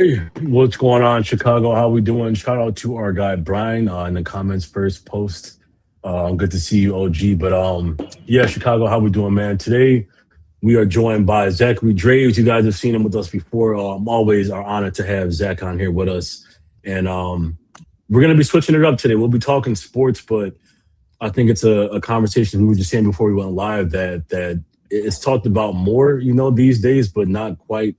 Hey, what's going on, Chicago? How we doing? Shout out to our guy Brian in the comments first post. Good to see you, OG. But yeah, Chicago, how we doing, man? Today we are joined by Zachary Draves. You guys have seen him with us before. Always are honored to have Zach on here with us, and we're gonna be switching it up today. We'll be talking sports, but I think it's a conversation we were just saying before we went live that it's talked about more, these days, but not quite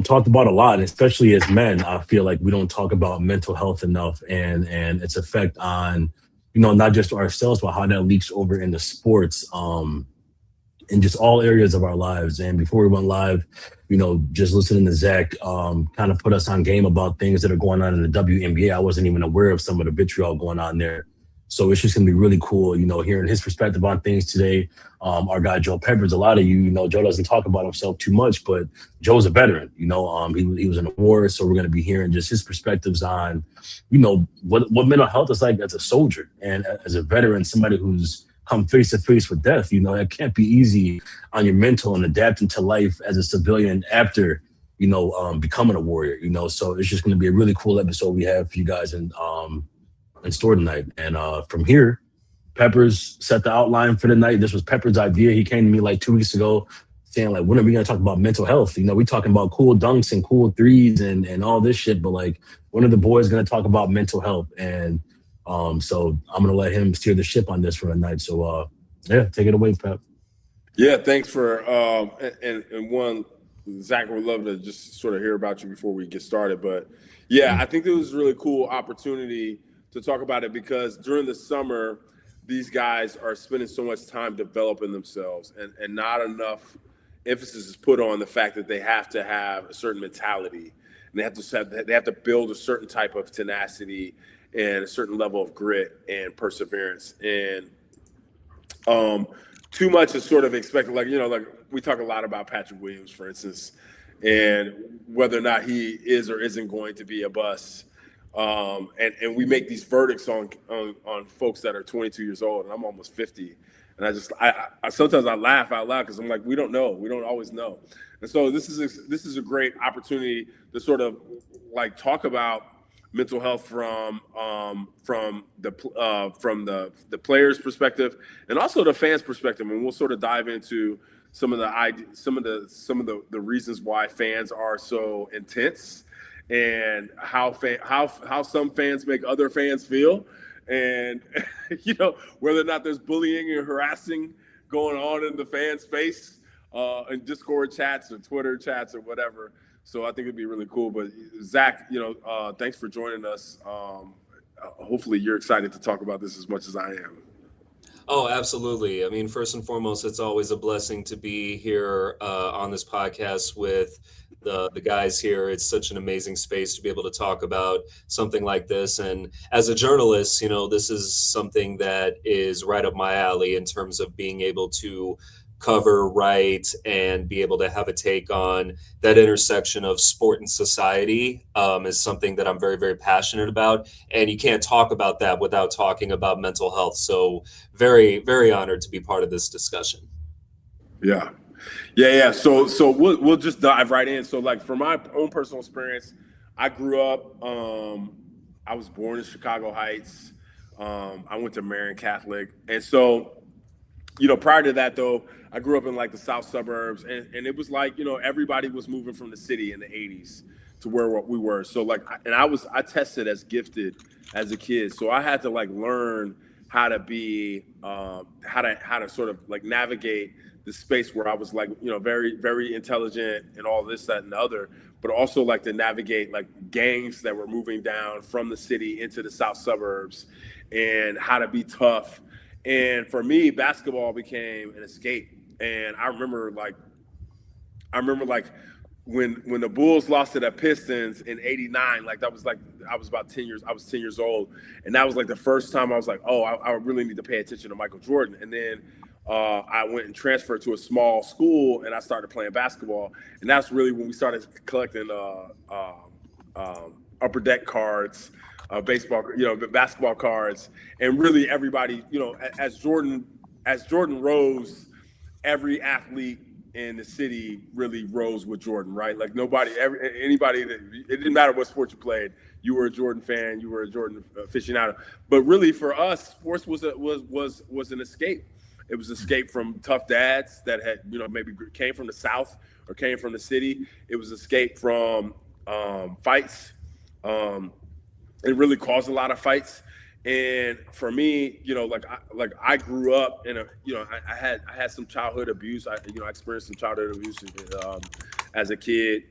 talked about a lot, and especially as men. I feel like we don't talk about mental health enough and its effect on, not just ourselves, but how that leaks over into sports, in just all areas of our lives. And before we went live, just listening to Zach, kind of put us on game about things that are going on in the WNBA. I wasn't even aware of some of the vitriol going on there. So it's just gonna be really cool, hearing his perspective on things today. Our guy Joe Peppers, a lot of Joe doesn't talk about himself too much, but Joe's a veteran. He was in the war, so we're gonna be hearing just his perspectives on, what mental health is like as a soldier and as a veteran, somebody who's come face to face with death. It can't be easy on your mental and adapting to life as a civilian after becoming a warrior. So it's just gonna be a really cool episode we have for you guys in store tonight. And from here, Peppers set the outline for the night. This was Peppers' idea. He came to me like 2 weeks ago saying, like, when are we going to talk about mental health? We talking about cool dunks and cool threes and all this shit, but like, when are the boys going to talk about mental health? And so I'm going to let him steer the ship on this for the night. So yeah, take it away, Pep. Yeah, thanks for and one, Zach, would love to just sort of hear about you before we get started. But yeah, I think it was a really cool opportunity to talk about it because during the summer, these guys are spending so much time developing themselves, and not enough emphasis is put on the fact that they have to have a certain mentality, and they have to build a certain type of tenacity and a certain level of grit and perseverance. And too much is sort of expected. Like we talk a lot about Patrick Williams, for instance, and whether or not he is or isn't going to be a bust. And we make these verdicts on folks that are 22 years old, and I'm almost 50. And I sometimes I laugh out loud because I'm like, we don't know. We don't always know. And so this is a great opportunity to sort of like talk about mental health from the players' perspective and also the fans' perspective. And we'll sort of dive into some of the reasons why fans are so intense, and how some fans make other fans feel, and whether or not there's bullying and harassing going on in the fan space, in Discord chats or Twitter chats or whatever. So I think it'd be really cool. But Zach, thanks for joining us. Hopefully you're excited to talk about this as much as I am. Oh, absolutely. I mean, first and foremost, it's always a blessing to be here on this podcast with the guys here. It's such an amazing space to be able to talk about something like this. And as a journalist, this is something that is right up my alley in terms of being able to cover, write, and be able to have a take on that intersection of sport and society is something that I'm very, very passionate about. And you can't talk about that without talking about mental health. So very, very honored to be part of this discussion. Yeah. So we'll just dive right in. So like from my own personal experience, I grew up, I was born in Chicago Heights. I went to Marian Catholic. And so, prior to that though, I grew up in like the south suburbs, and it was like, everybody was moving from the city in the 80s to where we were. So like, I tested as gifted as a kid. So I had to like learn how to be, how to sort of like navigate the space where I was like, very, very intelligent and all this, that, and the other, but also like to navigate like gangs that were moving down from the city into the south suburbs, and how to be tough. And for me, basketball became an escape. And I remember like when the Bulls lost to the Pistons in '89, like that was like, I was 10 years old. And that was like the first time I was like, oh, I really need to pay attention to Michael Jordan. And then I went and transferred to a small school, and I started playing basketball. And that's really when we started collecting upper deck cards, basketball cards. And really everybody, as Jordan rose, every athlete in the city really rose with Jordan, right? Like anybody that it didn't matter what sport you played, you were a Jordan fan, you were a Jordan aficionado. But really, for us, sports was an escape. It was escape from tough dads that had maybe came from the South or came from the city. It was escape from fights. It really caused a lot of fights. And for me, I grew up in I had some childhood abuse. I experienced some childhood abuse as a kid.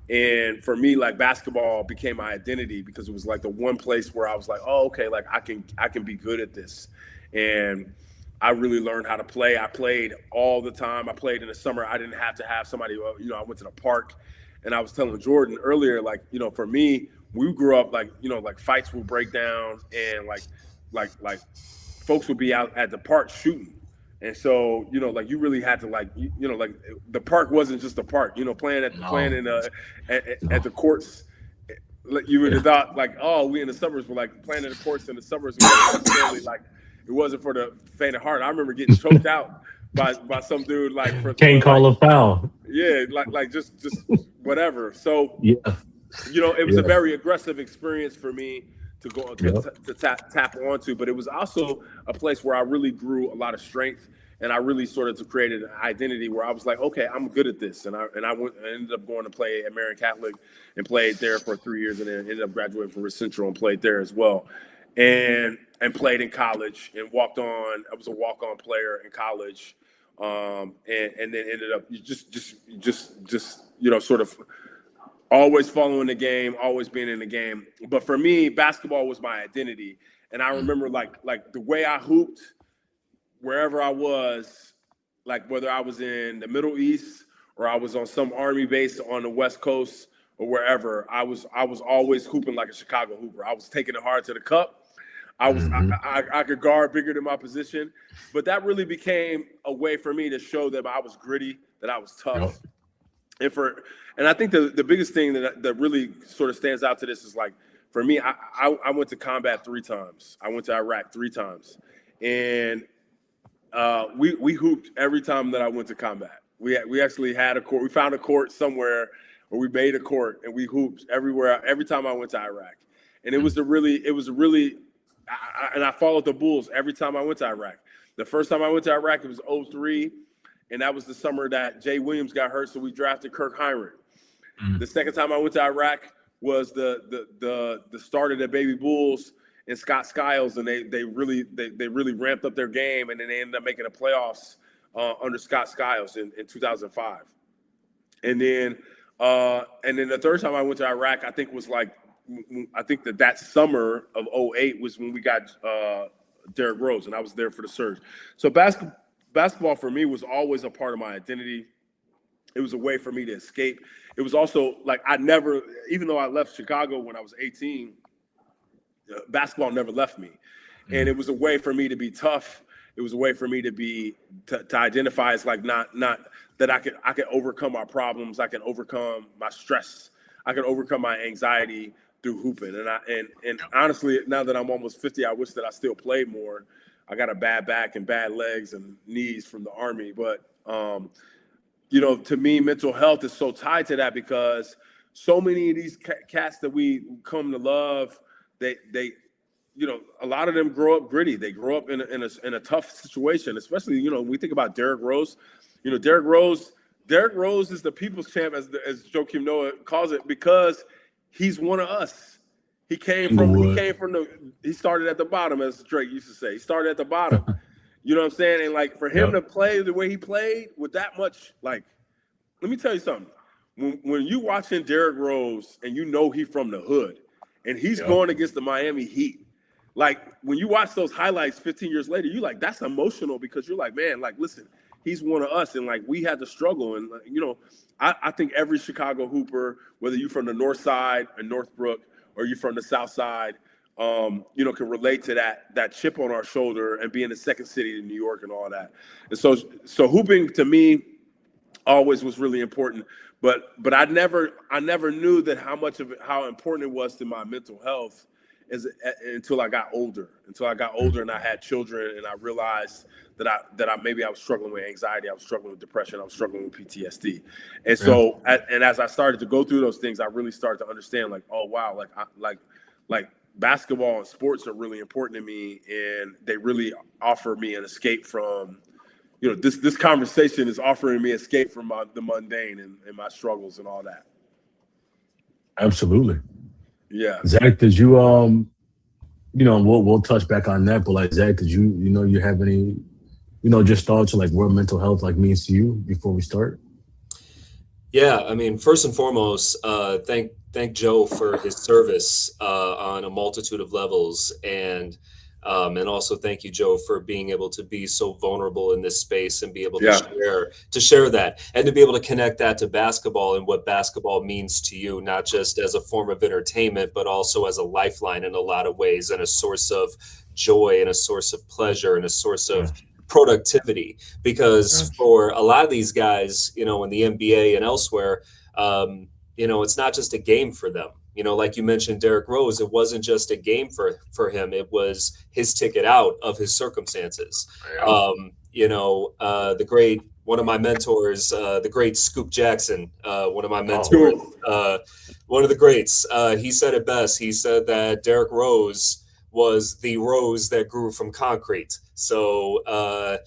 And for me, like, basketball became my identity because it was like the one place where I was like, oh, okay, like I can be good at this. And I really learned how to play. I played all the time. I played in the summer. I didn't have to have somebody, I went to the park. And I was telling Jordan earlier, like, for me, we grew up like fights would break down and like folks would be out at the park shooting. And so, like, you really had to like the park wasn't just a park, playing at the courts. Like, you would have thought like, oh, we in the suburbs, but like playing in the courts in the suburbs wasn't necessarily like, it wasn't for the faint of heart. I remember getting choked out by some dude like can't call a foul. Yeah, like just whatever. So yeah. It was a very aggressive experience for me to go to tap onto, but it was also a place where I really grew a lot of strength, and I really sort of created an identity where I was like, okay, I'm good at this, and I ended up going to play at Marian Catholic and played there for 3 years, and then ended up graduating from Rich Central and played there as well, and played in college and walked on. I was a walk-on player in college, and then ended up just sort of always following the game, always being in the game. But for me, basketball was my identity. And I remember like the way I hooped wherever I was, like whether I was in the Middle East or I was on some Army base on the West Coast or wherever, I was always hooping like a Chicago hooper. I was taking it hard to the cup. I could guard bigger than my position. But that really became a way for me to show that I was gritty, that I was tough. Yep. And I think the biggest thing that really sort of stands out to this is, like, for me, I went to combat 3 times. I went to Iraq 3 times. And we hooped every time that I went to combat. We actually had a court. We found a court somewhere, or we made a court, and we hooped everywhere, every time I went to Iraq. And it was and I followed the Bulls every time I went to Iraq. The first time I went to Iraq, it was 2003. And that was the summer that Jay Williams got hurt, so we drafted Kirk Heinrich. The second time I went to Iraq was the start of the Baby Bulls and Scott Skiles, and they really ramped up their game, and then they ended up making the playoffs under Scott Skiles in 2005. And then the third time I went to Iraq, I think that summer of 2008 was when we got Derrick Rose, and I was there for the surge. So basketball for me was always a part of my identity. It was a way for me to escape. It was also like even though I left Chicago when I was 18, basketball never left me. And it was a way for me to be tough. It was a way for me to identify as like not that I could overcome my problems. I can overcome my stress. I can overcome my anxiety through hooping. And honestly, now that I'm almost 50, I wish that I still played more. I got a bad back and bad legs and knees from the Army. But, to me, mental health is so tied to that, because so many of these cats that we come to love, they a lot of them grow up gritty. They grow up in a tough situation, especially, when we think about Derrick Rose. Derrick Rose is the people's champ, as Joakim Noah calls it, because he's one of us. He started at the bottom, as Drake used to say. He started at the bottom. You know what I'm saying? And like, for him to play the way he played with that much, like, let me tell you something. When you watching Derrick Rose and he's from the hood and he's going against the Miami Heat, like, when you watch those highlights 15 years later, you're like, that's emotional, because you're like, man, like, listen, he's one of us, and like, we had to struggle. And I think every Chicago hooper, whether you're from the North Side and Northbrook or you're from the South Side, can relate to that chip on our shoulder and being the second city in New York and all that. And so hooping to me always was really important. But I never knew that how important it was to my mental health until I got older. Until I got older and I had children, and I realized that I maybe I was struggling with anxiety, I was struggling with depression, I was struggling with PTSD, and so and as I started to go through those things, I really started to understand, like, oh wow, like basketball and sports are really important to me, and they really offer me an escape from, this conversation is offering me escape from the mundane and my struggles and all that. Absolutely. Yeah. Zach, did you we'll touch back on that, but like Zach, did you have any just thoughts on like what mental health like means to you before we start? Yeah, I mean, first and foremost, thank Joe for his service on a multitude of levels, and also thank you, Joe, for being able to be so vulnerable in this space and be able to share that, and to be able to connect that to basketball and what basketball means to you, not just as a form of entertainment, but also as a lifeline in a lot of ways, and a source of joy and a source of pleasure and a source of productivity. Because for a lot of these guys, in the NBA and elsewhere, it's not just a game for them. Like you mentioned, Derrick Rose, it wasn't just a game for him. It was his ticket out of his circumstances. The great, one of my mentors, the great Scoop Jackson, one of my mentors, one of the greats, he said it best. He said that Derrick Rose was the rose that grew from concrete. So, and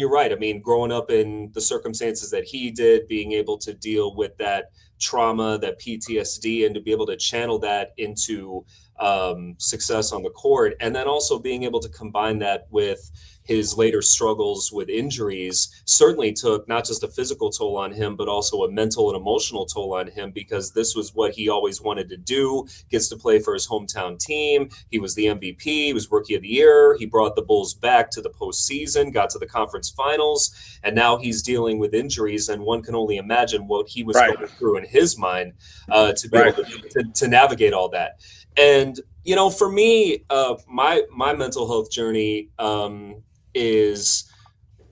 you're right. I mean, growing up in the circumstances that he did, being able to deal with that trauma, that PTSD, and to be able to channel that into success on the court, and then also being able to combine that with his later struggles with injuries, certainly took not just a physical toll on him, but also a mental and emotional toll on him, because this was what he always wanted to do. Gets to play for his hometown team. He was the MVP. He was Rookie of the Year. He brought the Bulls back to the postseason, got to the conference finals, and now he's dealing with injuries. And one can only imagine what he was going through in his mind to be able to navigate all that. And, for me, my mental health journey is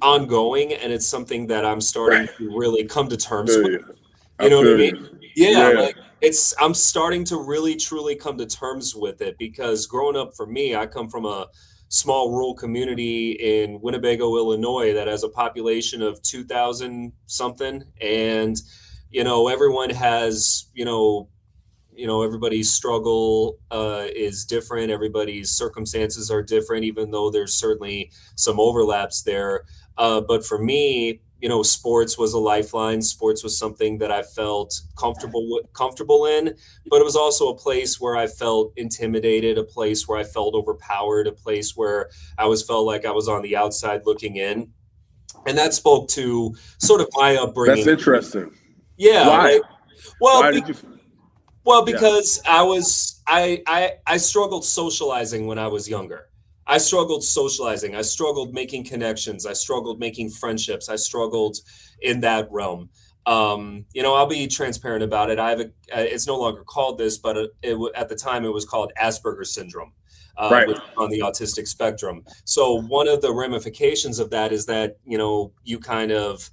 ongoing, and it's something that I'm starting to really come to terms with. You know what I mean? Yeah. I'm starting to really truly come to terms with it, because growing up for me, I come from a small rural community in Winnebago, Illinois, that has a population of 2,000 something. And, everyone has, everybody's struggle is different. Everybody's circumstances are different, even though there's certainly some overlaps there. But for me, sports was a lifeline. Sports was something that I felt comfortable in, but it was also a place where I felt intimidated, a place where I felt overpowered, a place where I felt like I was on the outside looking in. And that spoke to sort of my upbringing. That's interesting. Yeah. Why? Why did you? Well, because I struggled socializing when I was younger. I struggled socializing. I struggled making connections. I struggled making friendships. I struggled in that realm. I'll be transparent about it. It's no longer called this, but at the time it was called Asperger's syndrome, on the autistic spectrum. So one of the ramifications of that is that, you kind of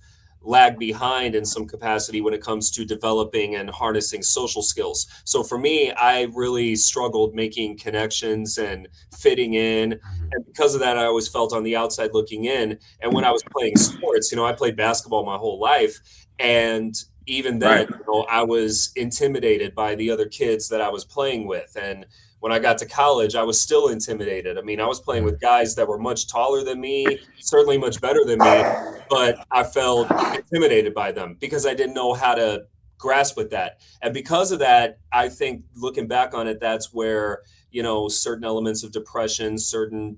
lag behind in some capacity when it comes to developing and harnessing social skills. So for me, I really struggled making connections and fitting in. And because of that, I always felt on the outside looking in. And when I was playing sports, I played basketball my whole life. And even then, I was intimidated by the other kids that I was playing with. And when I got to college, I was still intimidated. I mean, I was playing with guys that were much taller than me, certainly much better than me, but I felt intimidated by them because I didn't know how to grasp with that. And because of that, I think looking back on it, that's where, certain elements of depression, certain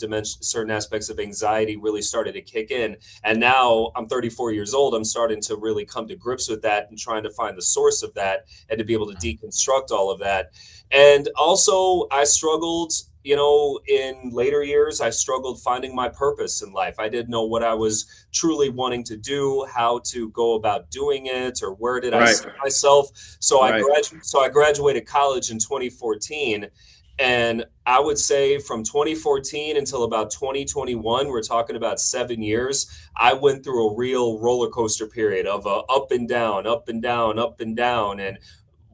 aspects of anxiety really started to kick in. And now I'm 34 years old. I'm starting to really come to grips with that and trying to find the source of that and to be able to deconstruct all of that. And also I struggled, in later years, I struggled finding my purpose in life. I didn't know what I was truly wanting to do, how to go about doing it, or where did I see myself. So I graduated college in 2014. And I would say from 2014 until about 2021, we're talking about 7 years, I went through a real roller coaster period of up and down, up and down, up and down. And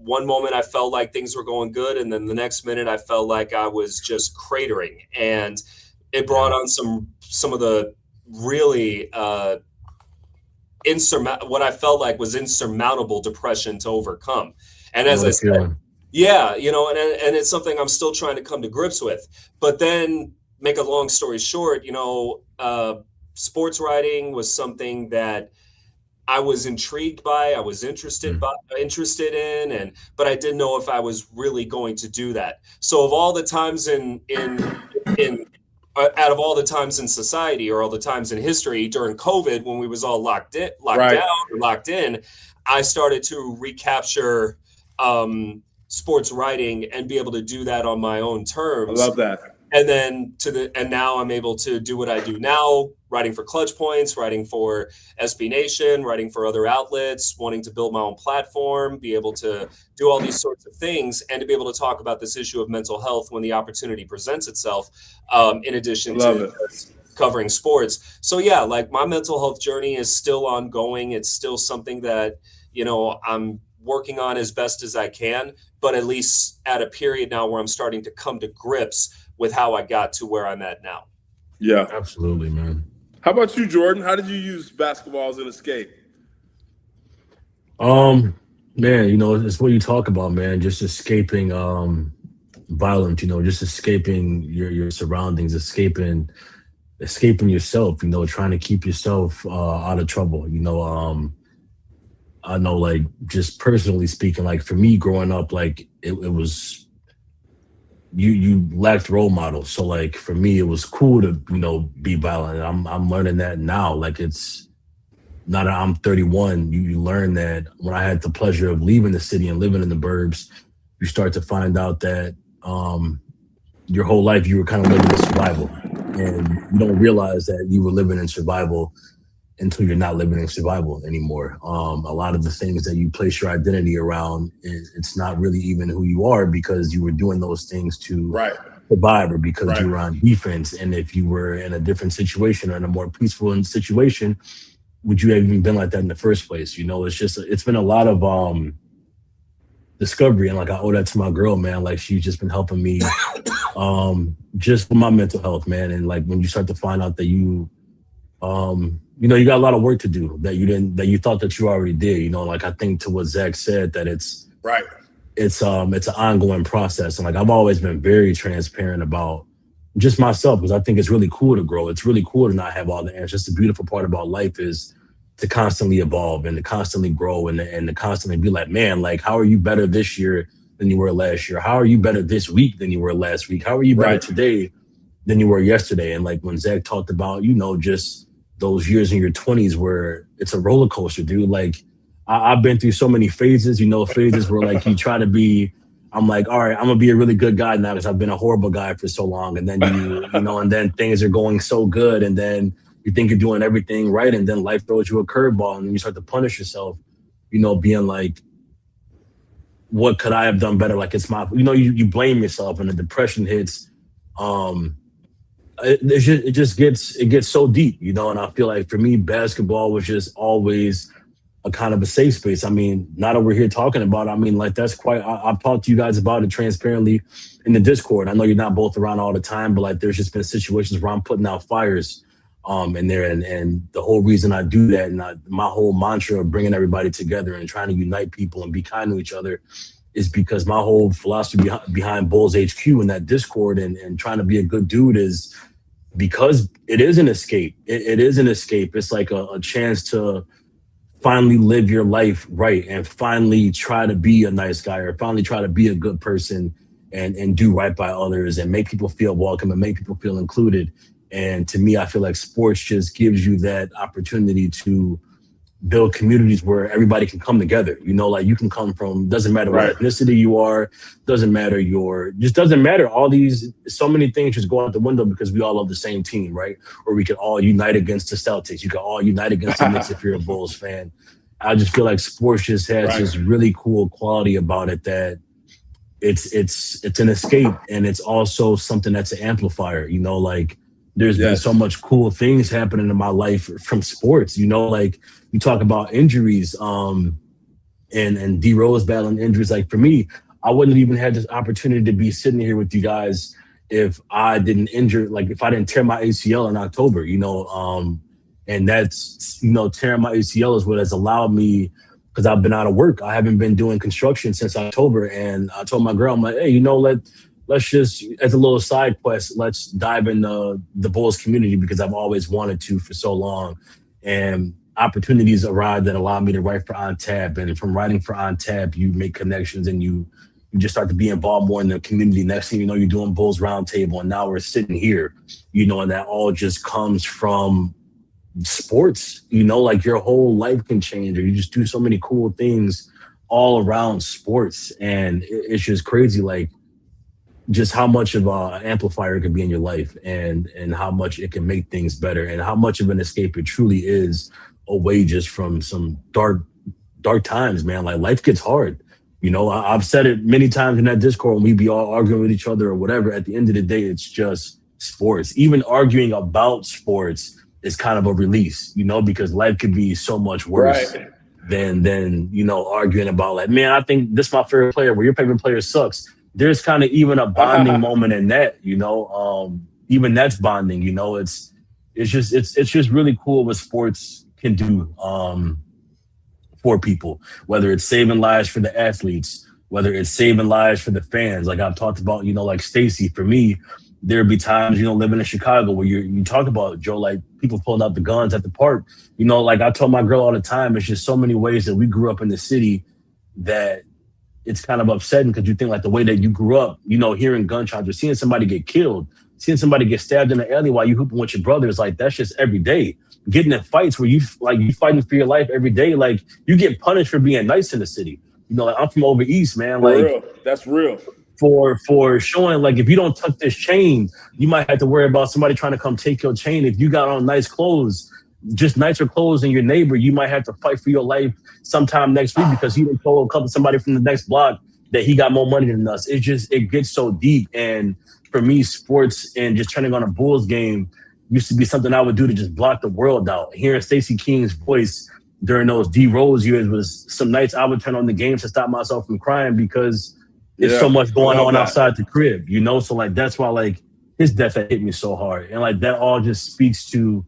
one moment I felt like things were going good, and then the next minute I felt like I was just cratering, and it brought on some of the really what I felt like was insurmountable depression to overcome. And as I said, yeah, you know, and it's something I'm still trying to come to grips with. But then, make a long story short, you know, sports writing was something that I was intrigued by, I was interested in, but I didn't know if I was really going to do that. So of all the times out of all the times in society, or all the times in history during COVID, when we was all locked down or locked in, I started to recapture sports writing and be able to do that on my own terms. I love that. And then now I'm able to do what I do now, writing for Clutchpoints, writing for SB Nation, writing for other outlets, wanting to build my own platform, be able to do all these sorts of things, and to be able to talk about this issue of mental health when the opportunity presents itself, in addition to covering sports. So yeah, like, my mental health journey is still ongoing. It's still something that, you know, I'm working on as best as I can, but at least at a period now where I'm starting to come to grips with how I got to where I'm at now. Yeah, absolutely, man. How about you, Jordan? How did you use basketball as an escape? Man, you know, it's what you talk about, man. Just escaping violence, you know, just escaping your surroundings, escaping yourself, you know, trying to keep yourself out of trouble. You know, I know, like, just personally speaking, like, for me growing up, like, it was, you lacked role models. So, like, for me, it was cool to, you know, be violent. I'm learning that now. Like, it's now that I'm 31, you learn that when I had the pleasure of leaving the city and living in the burbs, you start to find out that your whole life you were kind of living in survival, and you don't realize that you were living in survival until you're not living in survival anymore. A lot of the things that you place your identity around, it's not really even who you are, because you were doing those things to survive, or because you were on defense. And if you were in a different situation, or in a more peaceful situation, would you have even been like that in the first place? You know, it's been a lot of discovery, and like, I owe that to my girl, man. Like, she's just been helping me just with my mental health, man. And like, when you start to find out that you know, you got a lot of work to do that you thought that you already did. You know, like, I think to what Zach said, that it's an ongoing process. And like, I've always been very transparent about just myself, because I think it's really cool to grow. It's really cool to not have all the answers. The beautiful part about life is to constantly evolve and to constantly grow, and to constantly be like, man, like, how are you better this year than you were last year? How are you better this week than you were last week? How are you better today than you were yesterday? And like, when Zach talked about, you know, just those years in your 20s where it's a roller coaster, dude. Like, I've been through so many phases, you know, phases where like you try to be, I'm like, all right, I'm gonna be a really good guy now because I've been a horrible guy for so long. And then you know, and then things are going so good, and then you think you're doing everything right, and then life throws you a curveball, and then you start to punish yourself, you know, being like, what could I have done better? Like, it's my, you know, you blame yourself, and the depression hits. It gets so deep, you know. And I feel like for me, basketball was just always a kind of a safe space. I mean, now that we're here talking about it, I mean, like, that's quite, I've talked to you guys about it transparently in the Discord. I know you're not both around all the time, but like, there's just been situations where I'm putting out fires in there. And the whole reason I do that, and my whole mantra of bringing everybody together and trying to unite people and be kind to each other, is because my whole philosophy behind Bulls HQ and that Discord and trying to be a good dude is because it is an escape. It is an escape. It's like a chance to finally live your life right, and finally try to be a nice guy, or finally try to be a good person, and do right by others, and make people feel welcome, and make people feel included. And to me, I feel like sports just gives you that opportunity to build communities where everybody can come together. You know, like, you can come from, doesn't matter what ethnicity you are, doesn't matter doesn't matter. All these, so many things just go out the window because we all love the same team, right? Or we could all unite against the Celtics. You can all unite against the Knicks if you're a Bulls fan. I just feel like sports just has this really cool quality about it, that it's an escape, and it's also something that's an amplifier. You know, like, there's been so much cool things happening in my life from sports. You know, like, you talk about injuries. and D Rose battling injuries. Like for me, I wouldn't have even had this opportunity to be sitting here with you guys if I didn't injure, like if I didn't tear my ACL in October, and that's, tearing my ACL is what has allowed me, because I've been out of work. I haven't been doing construction since October. And I told my girl, I'm like, hey, let's just, as a little side quest, let's dive in the Bulls community, because I've always wanted to for so long. And opportunities arrived that allow me to write for On Tab. And from writing for On Tab, you make connections and you just start to be involved more in the community. Next thing you know, you're doing Bulls Roundtable, and now we're sitting here, and that all just comes from sports. Like your whole life can change, or you just do so many cool things all around sports, and it's just crazy, like just how much of an amplifier it can be in your life, and how much it can make things better, and how much of an escape it truly is away just from some dark times, man. Like life gets hard. I've said it many times in that Discord when we be all arguing with each other or whatever. At the end of the day, it's just sports. Even arguing about sports is kind of a release, because life could be so much worse Right. than arguing about, like, man, I think this is my favorite player, where your favorite player sucks. There's kind of even a bonding moment in that, even that's bonding, it's just really cool what sports can do for people, whether it's saving lives for the athletes, whether it's saving lives for the fans. Like I've talked about, like Stacy, for me, there'd be times, living in Chicago, where you talk about, Joe, like people pulling out the guns at the park. Like I tell my girl all the time, it's just so many ways that we grew up in the city that it's kind of upsetting, because you think like the way that you grew up, hearing gunshots or seeing somebody get killed, seeing somebody get stabbed in the alley while you hooping with your brothers, like that's just every day. Getting in fights where you fighting for your life every day, like you get punished for being nice in the city. Like I'm from over east, man. For Like real. That's real. For showing, like if you don't tuck this chain, you might have to worry about somebody trying to come take your chain. If you got on nice clothes, just nicer clothes than your neighbor, you might have to fight for your life sometime next week because he didn't told somebody from the next block that he got more money than us. It gets so deep. And for me, sports and just turning on a Bulls game used to be something I would do to just block the world out. Hearing Stacey King's voice during those D Rose years was some nights I would turn on the game to stop myself from crying, because there's so much going on outside the crib, So like that's why like his death had hit me so hard, and like that all just speaks to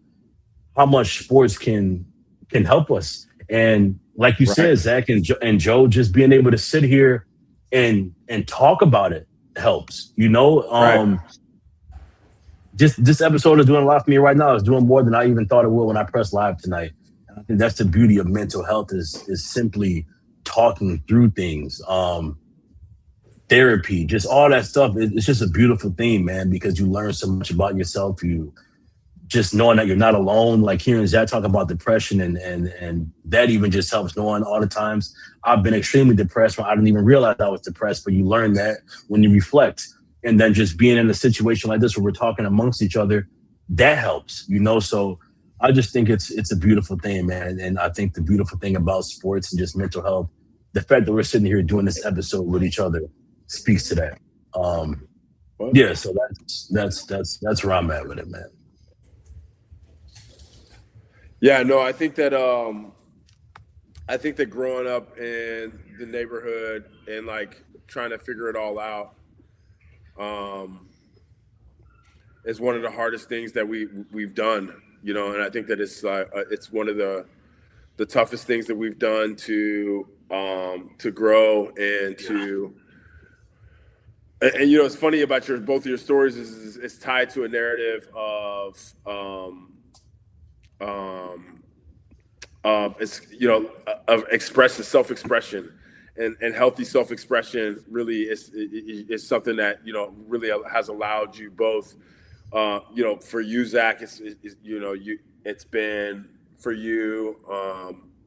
how much sports can help us. And like you said, Zach and Joe, just being able to sit here and talk about it helps. Just this episode is doing a lot for me right now. It's doing more than I even thought it would when I pressed live tonight. And I think that's the beauty of mental health is simply talking through things. Therapy, just all that stuff. It's just a beautiful thing, man, because you learn so much about yourself. You just knowing that you're not alone, like hearing Zach talk about depression and that even just helps, knowing all the times I've been extremely depressed when I didn't even realize I was depressed, but you learn that when you reflect. And then just being in a situation like this where we're talking amongst each other, that helps, So I just think it's a beautiful thing, man. And I think the beautiful thing about sports and just mental health, the fact that we're sitting here doing this episode with each other speaks to that. Yeah, so that's where I'm at with it, man. Yeah, no, I think that growing up in the neighborhood and like trying to figure it all out is one of the hardest things that we've done, and I think that it's one of the toughest things that we've done to grow and to. And it's funny about both of your stories is it's tied to a narrative of self-expression, and healthy self-expression really is something that really has allowed you both. For you, Zach, it's been for you.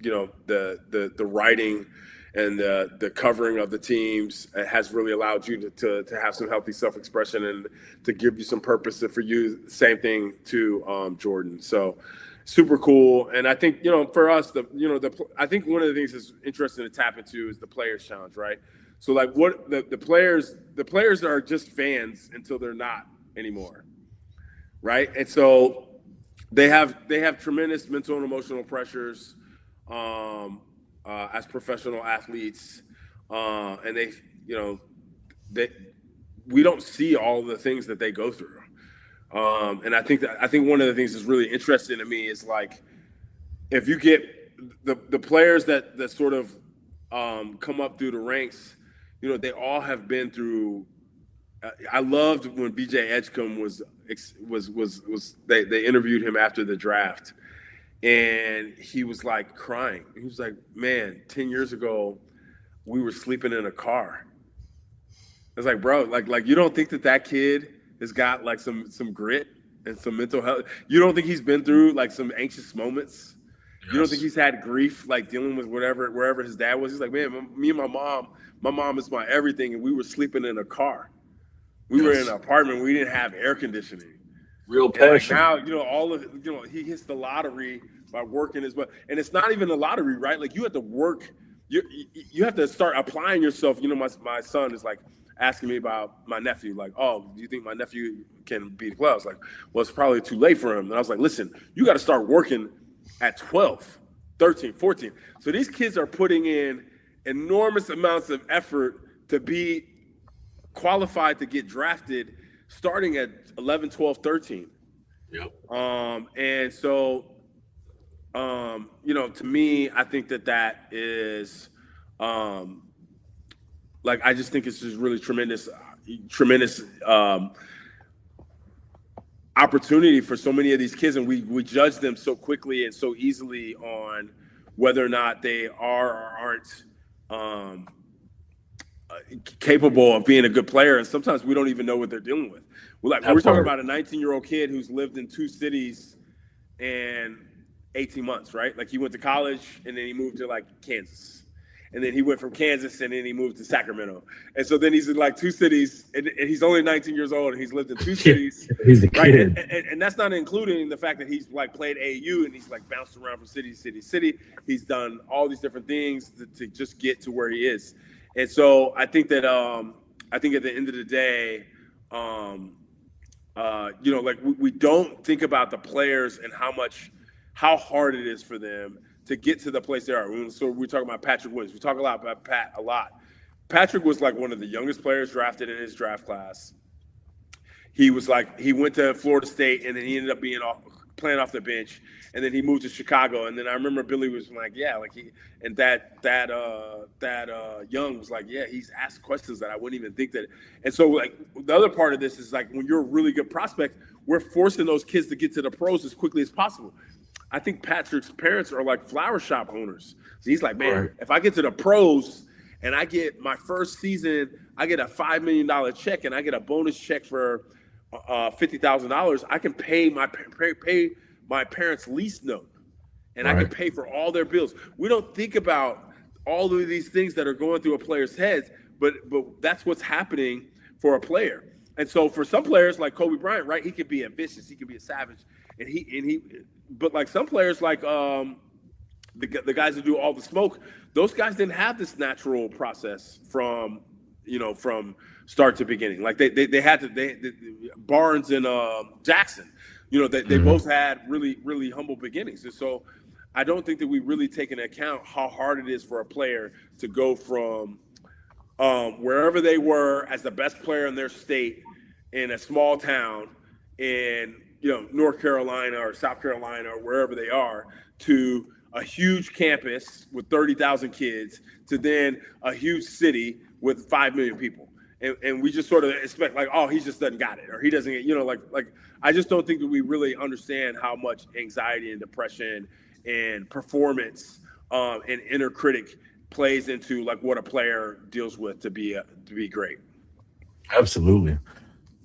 The writing and the covering of the teams has really allowed you to have some healthy self-expression and to give you some purpose. And for you, same thing to Jordan. So super cool. And I think, for us, I think one of the things that's interesting to tap into is the Players Challenge, right? So like what the players are just fans until they're not anymore, right? And so they have tremendous mental and emotional pressures. as professional athletes, and they, that we don't see all the things that they go through. And I think one of the things that's really interesting to me is like, if you get the players that sort of come up through the ranks, they all have been through. I loved when BJ Edgecombe was they interviewed him after the draft, and he was like crying. He was like, "Man, 10 years ago, we were sleeping in a car." I was like, "Bro, like you don't think that kid has got like some grit and some mental health? You don't think he's been through like some anxious moments? Yes. You don't think he's had grief, like dealing with wherever his dad was?" He's like, "Man, me and my mom is my everything, and we were sleeping in a car. We were in an apartment. We didn't have air conditioning. Real passion." Like now, all of he hits the lottery by working his butt, and it's not even a lottery, right? Like you have to work. You have to start applying yourself. My son is like asking me about my nephew. Like, "Oh, do you think my nephew can beat the club?" I was like, "Well, it's probably too late for him." And I was like, "Listen, you got to start working at 12, 13, 14. So these kids are putting in enormous amounts of effort to be qualified to get drafted starting at 11, 12, 13. Yep. And so, to me, I think that is, like, I just think it's just really tremendous opportunity for so many of these kids. And we judge them so quickly and so easily on whether or not they are or aren't capable of being a good player, and sometimes we don't even know what they're dealing with. We're talking about a 19-year-old kid who's lived in 2 cities in 18 months, right? Like he went to college and then he moved to like Kansas, and then he went from Kansas and then he moved to Sacramento, and so then he's in like 2 cities, and he's only 19 years old and he's lived in 2 cities. He's a kid, right? And that's not including the fact that he's like played AAU and he's like bounced around from city to city to city. He's done all these different things to just get to where he is. And so I think that at the end of the day, like we don't think about the players and how hard it is for them to get to the place they are. So we're talking about Patrick Williams. We talk a lot about Pat a lot. Patrick was like one of the youngest players drafted in his draft class. He went to Florida State and then he ended up playing off the bench, and then he moved to Chicago. And then I remember Billy was like, yeah, like Young was like, yeah, he's asked questions that I wouldn't even think that. And so like the other part of this is like, when you're a really good prospect, we're forcing those kids to get to the pros as quickly as possible. I think Patrick's parents are like flower shop owners. So he's like, man, if I get to the pros and I get my first season, I get a $5 million check and I get a bonus check for $50,000, I can pay my parents' lease note, and I can pay for all their bills. We don't think about all of these things that are going through a player's head, but that's what's happening for a player. And so for some players like Kobe Bryant, right, he could be ambitious, he could be a savage, but like some players like the guys that do all the smoke, those guys didn't have this natural process from start to beginning. Like they had to Barnes and Jackson, they both had really, really humble beginnings. And so I don't think that we really take into account how hard it is for a player to go from wherever they were as the best player in their state in a small town in North Carolina or South Carolina or wherever they are, to a huge campus with 30,000 kids, to then a huge city with 5 million people. And we just sort of expect like, oh, he just doesn't got it, or he doesn't get, like I just don't think that we really understand how much anxiety and depression and performance and inner critic plays into like what a player deals with to be great. Absolutely.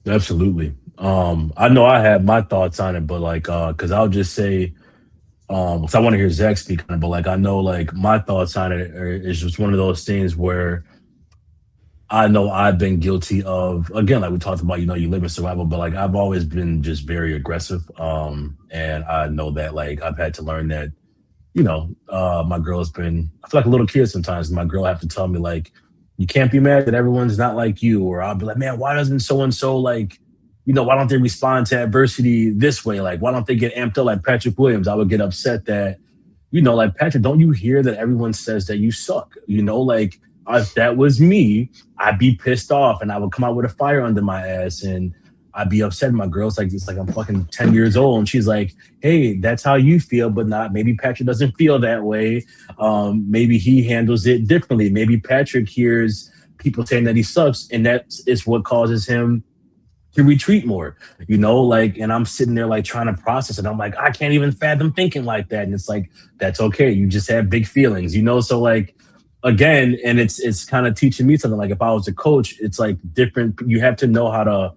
I know I have my thoughts on it, but like, cause I'll just say, cause I want to hear Zach speak on it, but like, I know like my thoughts on it is just one of those things where I know I've been guilty of, again, like we talked about, you live in survival, but like I've always been just very aggressive. And I know that like I've had to learn that, my girl has been, I feel like a little kid sometimes. My girl have to tell me like, you can't be mad that everyone's not like you. Or I'll be like, man, why doesn't so-and-so like, why don't they respond to adversity this way? Like, why don't they get amped up like Patrick Williams? I would get upset that, like Patrick, don't you hear that everyone says that you suck? Like if that was me, I'd be pissed off and I would come out with a fire under my ass and I'd be upset. My girl's like, it's like I'm fucking 10 years old. And she's like, hey, that's how you feel, but not maybe Patrick doesn't feel that way. Maybe he handles it differently. Maybe Patrick hears people saying that he sucks, and that is what causes him to retreat more, like, and I'm sitting there like trying to process it. I'm like, I can't even fathom thinking like that. And it's like, that's okay. You just have big feelings, So like, again, and it's kind of teaching me something. Like if I was a coach, it's like different. You have to know how to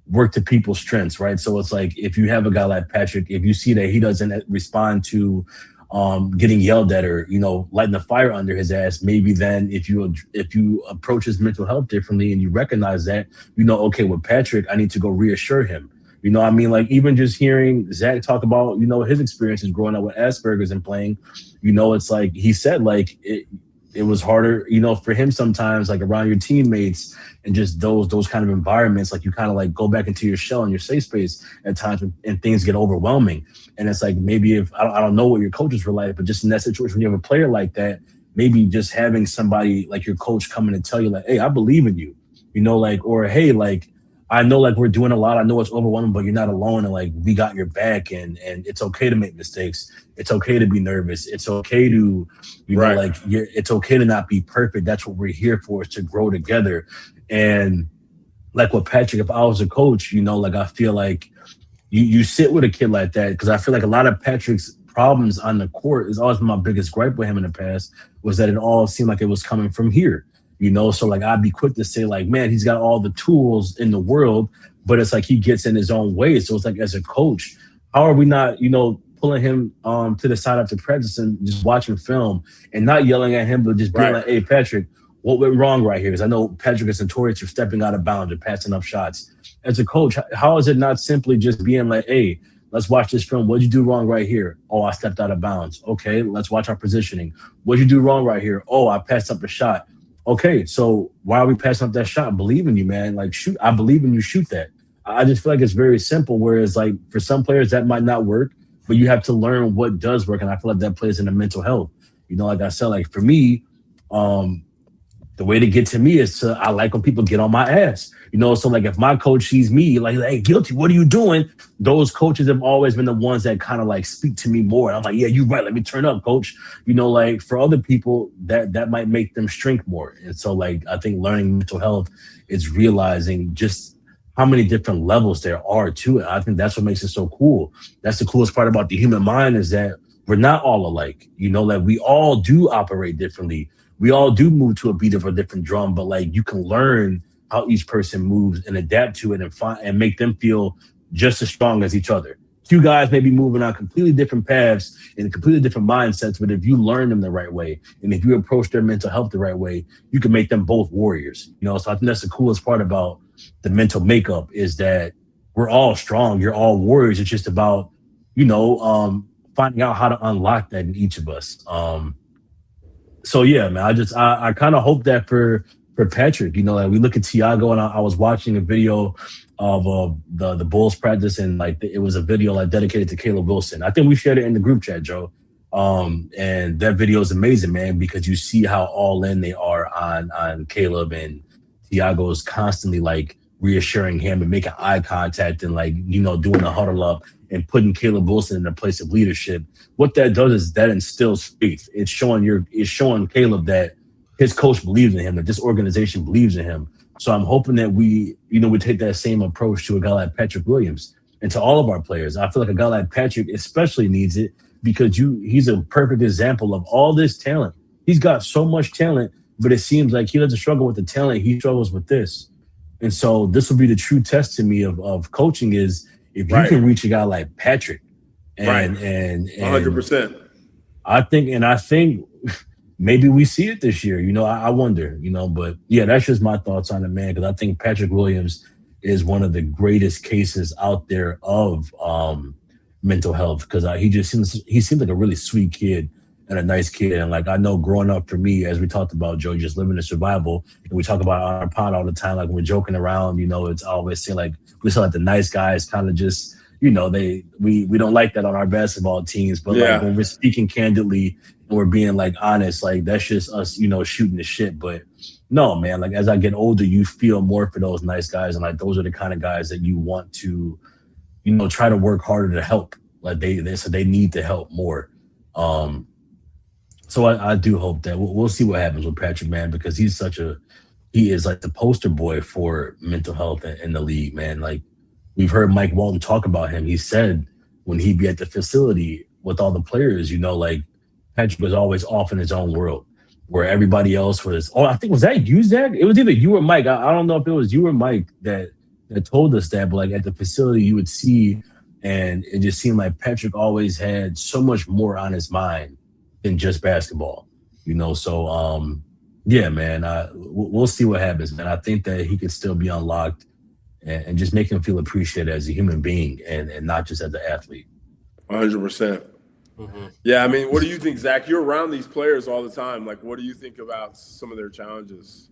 work to people's strengths, right? So it's like if you have a guy like Patrick, if you see that he doesn't respond to getting yelled at or lighting the fire under his ass, maybe then if you approach his mental health differently and you recognize that, okay, with Patrick, I need to go reassure him. What I mean? Like even just hearing Zach talk about his experiences growing up with Asperger's and playing, it's like he said like it was harder, for him sometimes, like around your teammates and just those kind of environments. Like you kind of like go back into your shell and your safe space at times and things get overwhelming. And it's like maybe if I don't know what your coaches were like, but just in that situation, when you have a player like that, maybe just having somebody like your coach come in and tell you like, hey, I believe in you, like, or hey, like, I know like we're doing a lot. I know it's overwhelming, but you're not alone. And like, we got your back and it's okay to make mistakes. It's okay to be nervous. It's okay to, it's okay to not be perfect. That's what we're here for, is to grow together. And like with Patrick, if I was a coach, like I feel like you sit with a kid like that, because I feel like a lot of Patrick's problems on the court is always my biggest gripe with him in the past, was that it all seemed like it was coming from here. So like I'd be quick to say like, man, he's got all the tools in the world, but it's like he gets in his own way. So it's like, as a coach, how are we not, pulling him to the side after practice and just watching film and not yelling at him, but just being like, hey, Patrick, what went wrong right here? Because I know Patrick is notorious for stepping out of bounds and passing up shots. As a coach, how is it not simply just being like, hey, let's watch this film. What'd you do wrong right here? Oh, I stepped out of bounds. Okay, let's watch our positioning. What'd you do wrong right here? Oh, I passed up a shot. Okay, so why are we passing up that shot? I believe in you, man. Like, shoot, I believe in you. Shoot that. I just feel like it's very simple. Whereas, like, for some players that might not work, but you have to learn what does work. And I feel like that plays into mental health. Like I said, like for me, the way to get to me is I like when people get on my ass. So like if my coach sees me like, hey, Gilty, what are you doing? Those coaches have always been the ones that kind of like speak to me more. And I'm like, yeah, you're right. Let me turn up, coach. Like for other people that might make them shrink more. And so like, I think learning mental health is realizing just how many different levels there are to it. I think that's what makes it so cool. That's the coolest part about the human mind, is that we're not all alike. That we all do operate differently. We all do move to a beat of a different drum, but like you can learn how each person moves and adapt to it and make them feel just as strong as each other. Two guys may be moving on completely different paths and completely different mindsets, but if you learn them the right way and if you approach their mental health the right way, you can make them both warriors. So I think that's the coolest part about the mental makeup, is that we're all strong. You're all warriors. It's just about, finding out how to unlock that in each of us. So yeah, man, I kind of hope that for Patrick, like we look at Tiago, and I was watching a video of the Bulls practice, and like it was a video like dedicated to Caleb Wilson. I think we shared it in the group chat, Joe. And that video is amazing, man, because you see how all in they are on Caleb, and Tiago is constantly like reassuring him and making eye contact and like, doing a huddle up and putting Caleb Wilson in a place of leadership. What that does is that instills faith. It's showing Caleb that his coach believes in him, that this organization believes in him. So I'm hoping that we take that same approach to a guy like Patrick Williams and to all of our players. I feel like a guy like Patrick especially needs it, because he's a perfect example of all this talent. He's got so much talent, but it seems like he doesn't struggle with the talent. He struggles with this. And so this will be the true test to me of coaching, is if you can reach a guy like Patrick, and 100%. I think maybe we see it this year. I wonder, but yeah, that's just my thoughts on it, man, because I think Patrick Williams is one of the greatest cases out there of mental health, because he seems like a really sweet kid and a nice kid. And like, I know growing up for me, as we talked about, Joe, just living in survival, and we talk about our pod all the time, like we're joking around, it's always saying like, we saw like the nice guys kind of just, we don't like that on our basketball teams. But like Yeah. when we're speaking candidly and we're being like honest, like that's just us, shooting the shit. But no, man, like as I get older, you feel more for those nice guys, and like those are the kind of guys that you want to, try to work harder to help. Like they need to help more. Um, so I do hope that we'll see what happens with Patrick, man, because he is like the poster boy for mental health in the league, man. Like we've heard Mike Walton talk about him. He said when he'd be at the facility with all the players, like Patrick was always off in his own world, where everybody else was. Oh, I think was that you, Zach? It was either you or Mike. I don't know if it was you or Mike that told us that, but like at the facility, you would see, and it just seemed like Patrick always had so much more on his mind than just basketball. So yeah, man, we'll see what happens, man. I think that he could still be unlocked and just make him feel appreciated as a human being and not just as an athlete. 100%. Yeah, I mean, what do you think, Zach? You're around these players all the time. Like, what do you think about some of their challenges?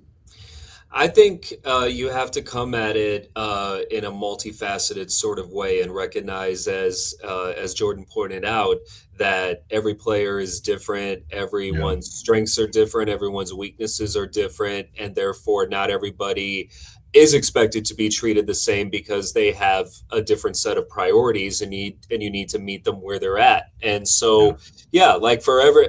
I think you have to come at it in a multifaceted sort of way and recognize, as Jordan pointed out, that every player is different. Everyone's strengths are different. Everyone's weaknesses are different, and therefore not everybody is expected to be treated the same because they have a different set of priorities and you need to meet them where they're at. And so, like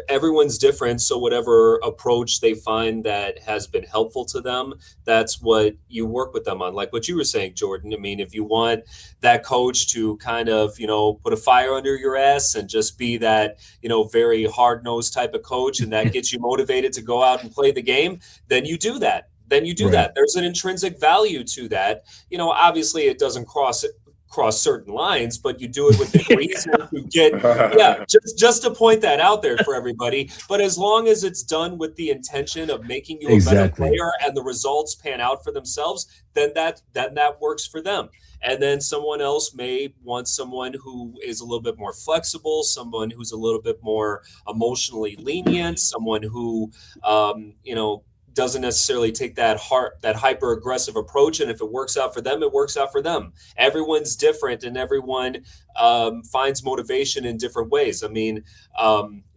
everyone's different. So whatever approach they find that has been helpful to them, that's what you work with them on. Like what you were saying, Jordan. I mean, if you want that coach to kind of, put a fire under your ass and just be that, very hard-nosed type of coach, and that gets you motivated to go out and play the game, then you do that. That. There's an intrinsic value to that. Obviously it doesn't cross certain lines, but you do it with the reason to get, just to point that out there for everybody. But as long as it's done with the intention of making you a better player and the results pan out for themselves, then that works for them. And then someone else may want someone who is a little bit more flexible, someone who's a little bit more emotionally lenient, someone who, doesn't necessarily take that hyper aggressive approach. And if it works out for them, it works out for them. Everyone's different, and everyone finds motivation in different ways. I mean,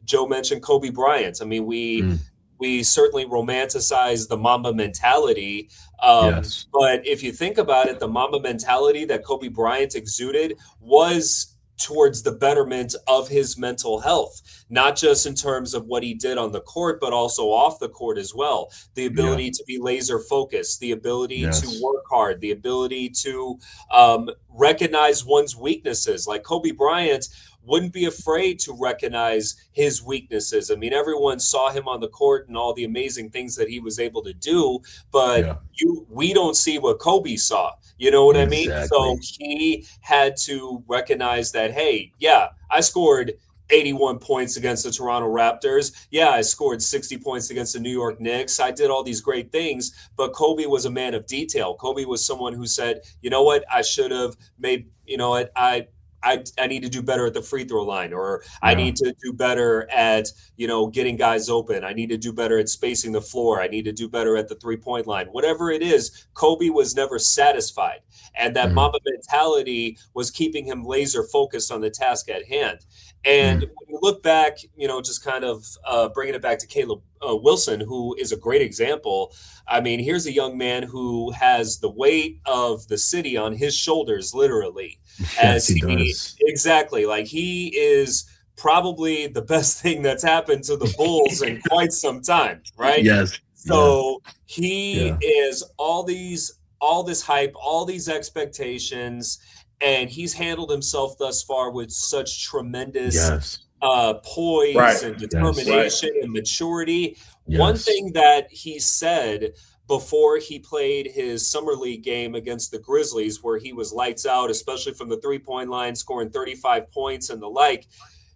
Joe mentioned Kobe Bryant. I mean, we certainly romanticize the Mamba mentality. But if you think about it, the Mamba mentality that Kobe Bryant exuded was towards the betterment of his mental health, not just in terms of what he did on the court, but also off the court as well. The ability to be laser focused, the ability to work hard, the ability to recognize one's weaknesses. Like Kobe Bryant wouldn't be afraid to recognize his weaknesses. I mean, everyone saw him on the court and all the amazing things that he was able to do, but we don't see what Kobe saw. You know what I mean? So he had to recognize that, hey, I scored 81 points against the Toronto Raptors. Yeah, I scored 60 points against the New York Knicks. I did all these great things, but Kobe was a man of detail. Kobe was someone who said, you know what, I should have made, I need to do better at the free throw line, or I need to do better at, getting guys open. I need to do better at spacing the floor. I need to do better at the 3-point line. Whatever it is, Kobe was never satisfied. And that Mamba mentality was keeping him laser focused on the task at hand. And when you look back, just kind of bringing it back to Caleb Wilson, who is a great example. I mean, here's a young man who has the weight of the city on his shoulders, literally. Yes, he does. Exactly. Like, he is probably the best thing that's happened to the Bulls in quite some time, right? Yes. So he is all this hype, all these expectations, and he's handled himself thus far with such tremendous poise and determination and maturity. One thing that he said before he played his summer league game against the Grizzlies, where he was lights out, especially from the 3-point line, scoring 35 points and the like,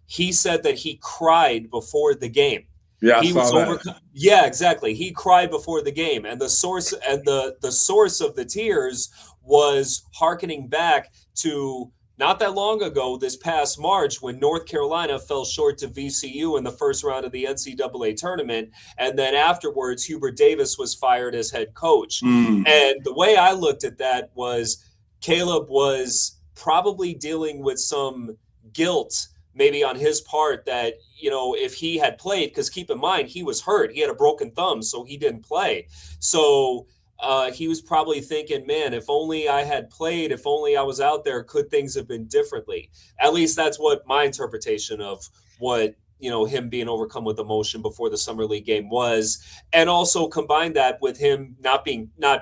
he said that he cried before the game. Yeah, he I saw was that. Yeah, exactly. He cried before the game, and the source of the tears was hearkening back to not that long ago, this past March, when North Carolina fell short to VCU in the first round of the NCAA tournament. And then afterwards, Hubert Davis was fired as head coach. And the way I looked at that was Caleb was probably dealing with some guilt maybe on his part that, if he had played, because keep in mind, he was hurt. He had a broken thumb, so he didn't play. So he was probably thinking, man, if only I had played, if only I was out there, could things have been differently? At least that's what my interpretation of what, him being overcome with emotion before the summer league game was. And also combine that with him not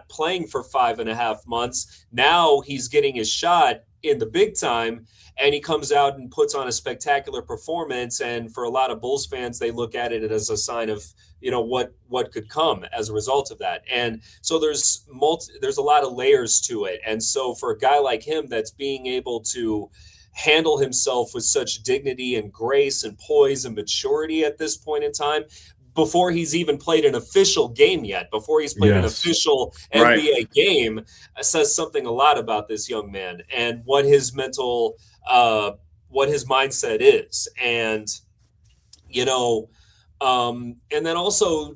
playing for 5.5 months. Now he's getting his shot in the big time, and he comes out and puts on a spectacular performance. And for a lot of Bulls fans, they look at it as a sign of, what could come as a result of that. And so there's a lot of layers to it. And so for a guy like him that's being able to handle himself with such dignity and grace and poise and maturity at this point in time, before he's even played an official game yet, before he's played an official NBA game, says something a lot about this young man and what his mental, what his mindset is. And, and then also,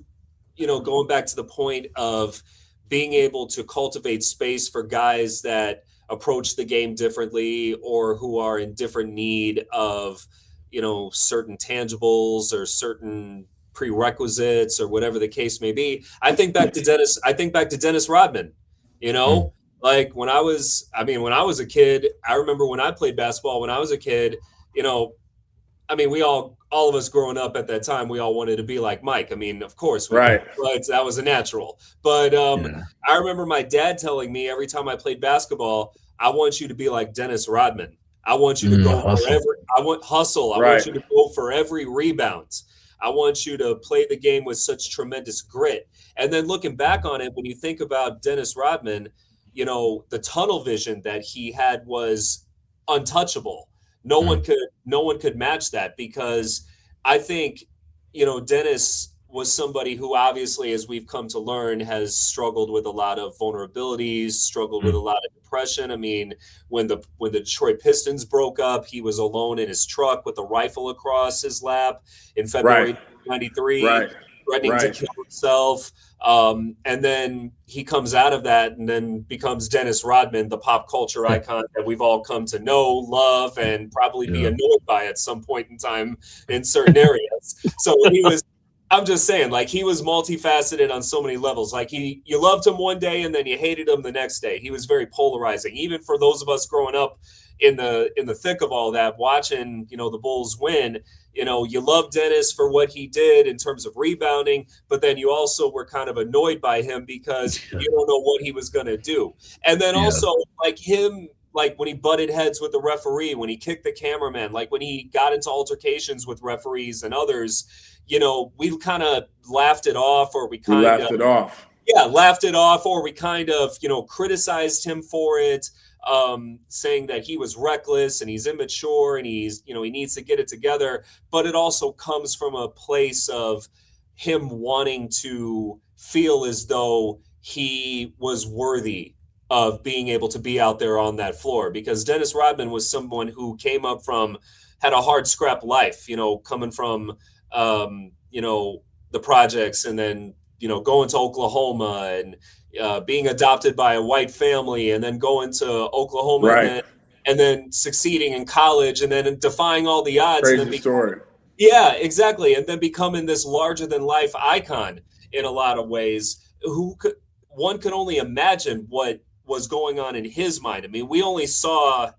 going back to the point of being able to cultivate space for guys that approach the game differently or who are in different need of, certain tangibles or certain prerequisites or whatever the case may be. I think back to Dennis Rodman, like when I was a kid. I remember when I played basketball when I was a kid, all of us growing up at that time, we all wanted to be like Mike. Of course, but that was a natural. But I remember my dad telling me every time I played basketball, I want you to be like Dennis Rodman. I want you to go forever. I want you to go for every rebound. I want you to play the game with such tremendous grit. And then looking back on it, when you think about Dennis Rodman, the tunnel vision that he had was untouchable. No one could match that, because I think, Dennis was somebody who obviously, as we've come to learn, has struggled with a lot of vulnerabilities, struggled with a lot of depression. When the Detroit Pistons broke up, he was alone in his truck with a rifle across his lap in February '93, threatening to kill himself. And then he comes out of that and then becomes Dennis Rodman, the pop culture icon that we've all come to know, love, and probably be annoyed by at some point in time in certain areas. So I'm just saying, like, he was multifaceted on so many levels. Like, you loved him one day and then you hated him the next day. He was very polarizing, even for those of us growing up in the thick of all that, watching, the Bulls win. You loved Dennis for what he did in terms of rebounding, but then you also were kind of annoyed by him because you don't know what he was going to do. And then also, like him, like when he butted heads with the referee, when he kicked the cameraman, like when he got into altercations with referees and others, we kind of laughed it off, or we laughed it off, or we kind of, criticized him for it. Saying that he was reckless and he's immature and he's, he needs to get it together. But it also comes from a place of him wanting to feel as though he was worthy of being able to be out there on that floor, because Dennis Rodman was someone who came up had a hard scrap life, coming from, the projects, and then, going to Oklahoma and, being adopted by a white family, and then going to Oklahoma and then succeeding in college, and then defying all the odds. Crazy story. Yeah, exactly. And then becoming this larger than life icon in a lot of ways. One could only imagine what was going on in his mind. We only saw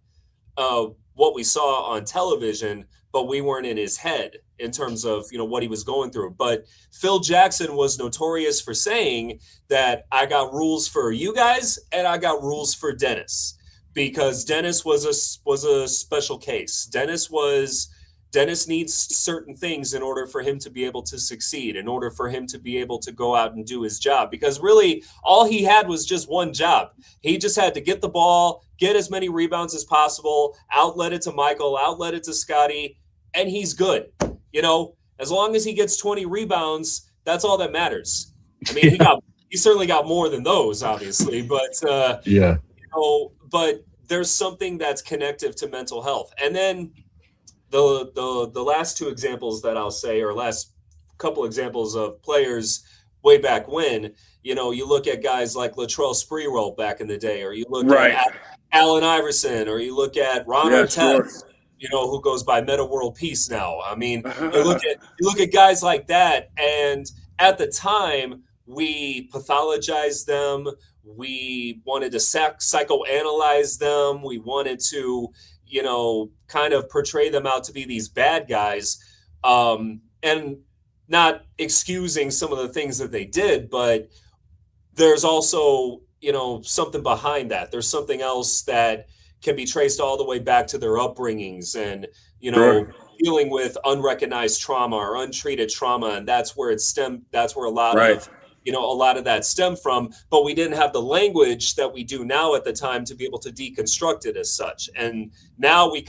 what we saw on television, but we weren't in his head in terms of, what he was going through. But Phil Jackson was notorious for saying that I got rules for you guys and I got rules for Dennis, because Dennis was a special case. Dennis needs certain things in order for him to be able to succeed, in order for him to be able to go out and do his job, because really all he had was just one job. He just had to get the ball, get as many rebounds as possible, outlet it to Michael, outlet it to Scotty, and he's good. As long as he gets 20 rebounds, that's all that matters. He certainly got more than those, obviously, but but there's something that's connective to mental health. And then the last two examples that I'll say, or last couple examples of players way back when. You know, you look at guys like Latrell Sprewell back in the day, or you look at Allen Iverson, or you look at Ron Artest, you know, who goes by Meta World Peace now. I mean, you look at guys like that, and at the time we pathologized them. We wanted to psychoanalyze them. We wanted to, you know, kind of portray them out to be these bad guys, and not excusing some of the things that they did, but there's also, you know, something behind that. There's something else that can be traced all the way back to their upbringings and, you know, dealing with unrecognized trauma or untreated trauma. And that's where that's where a lot of, you know, a lot of that stemmed from, but we didn't have the language that we do now at the time to be able to deconstruct it as such. And now we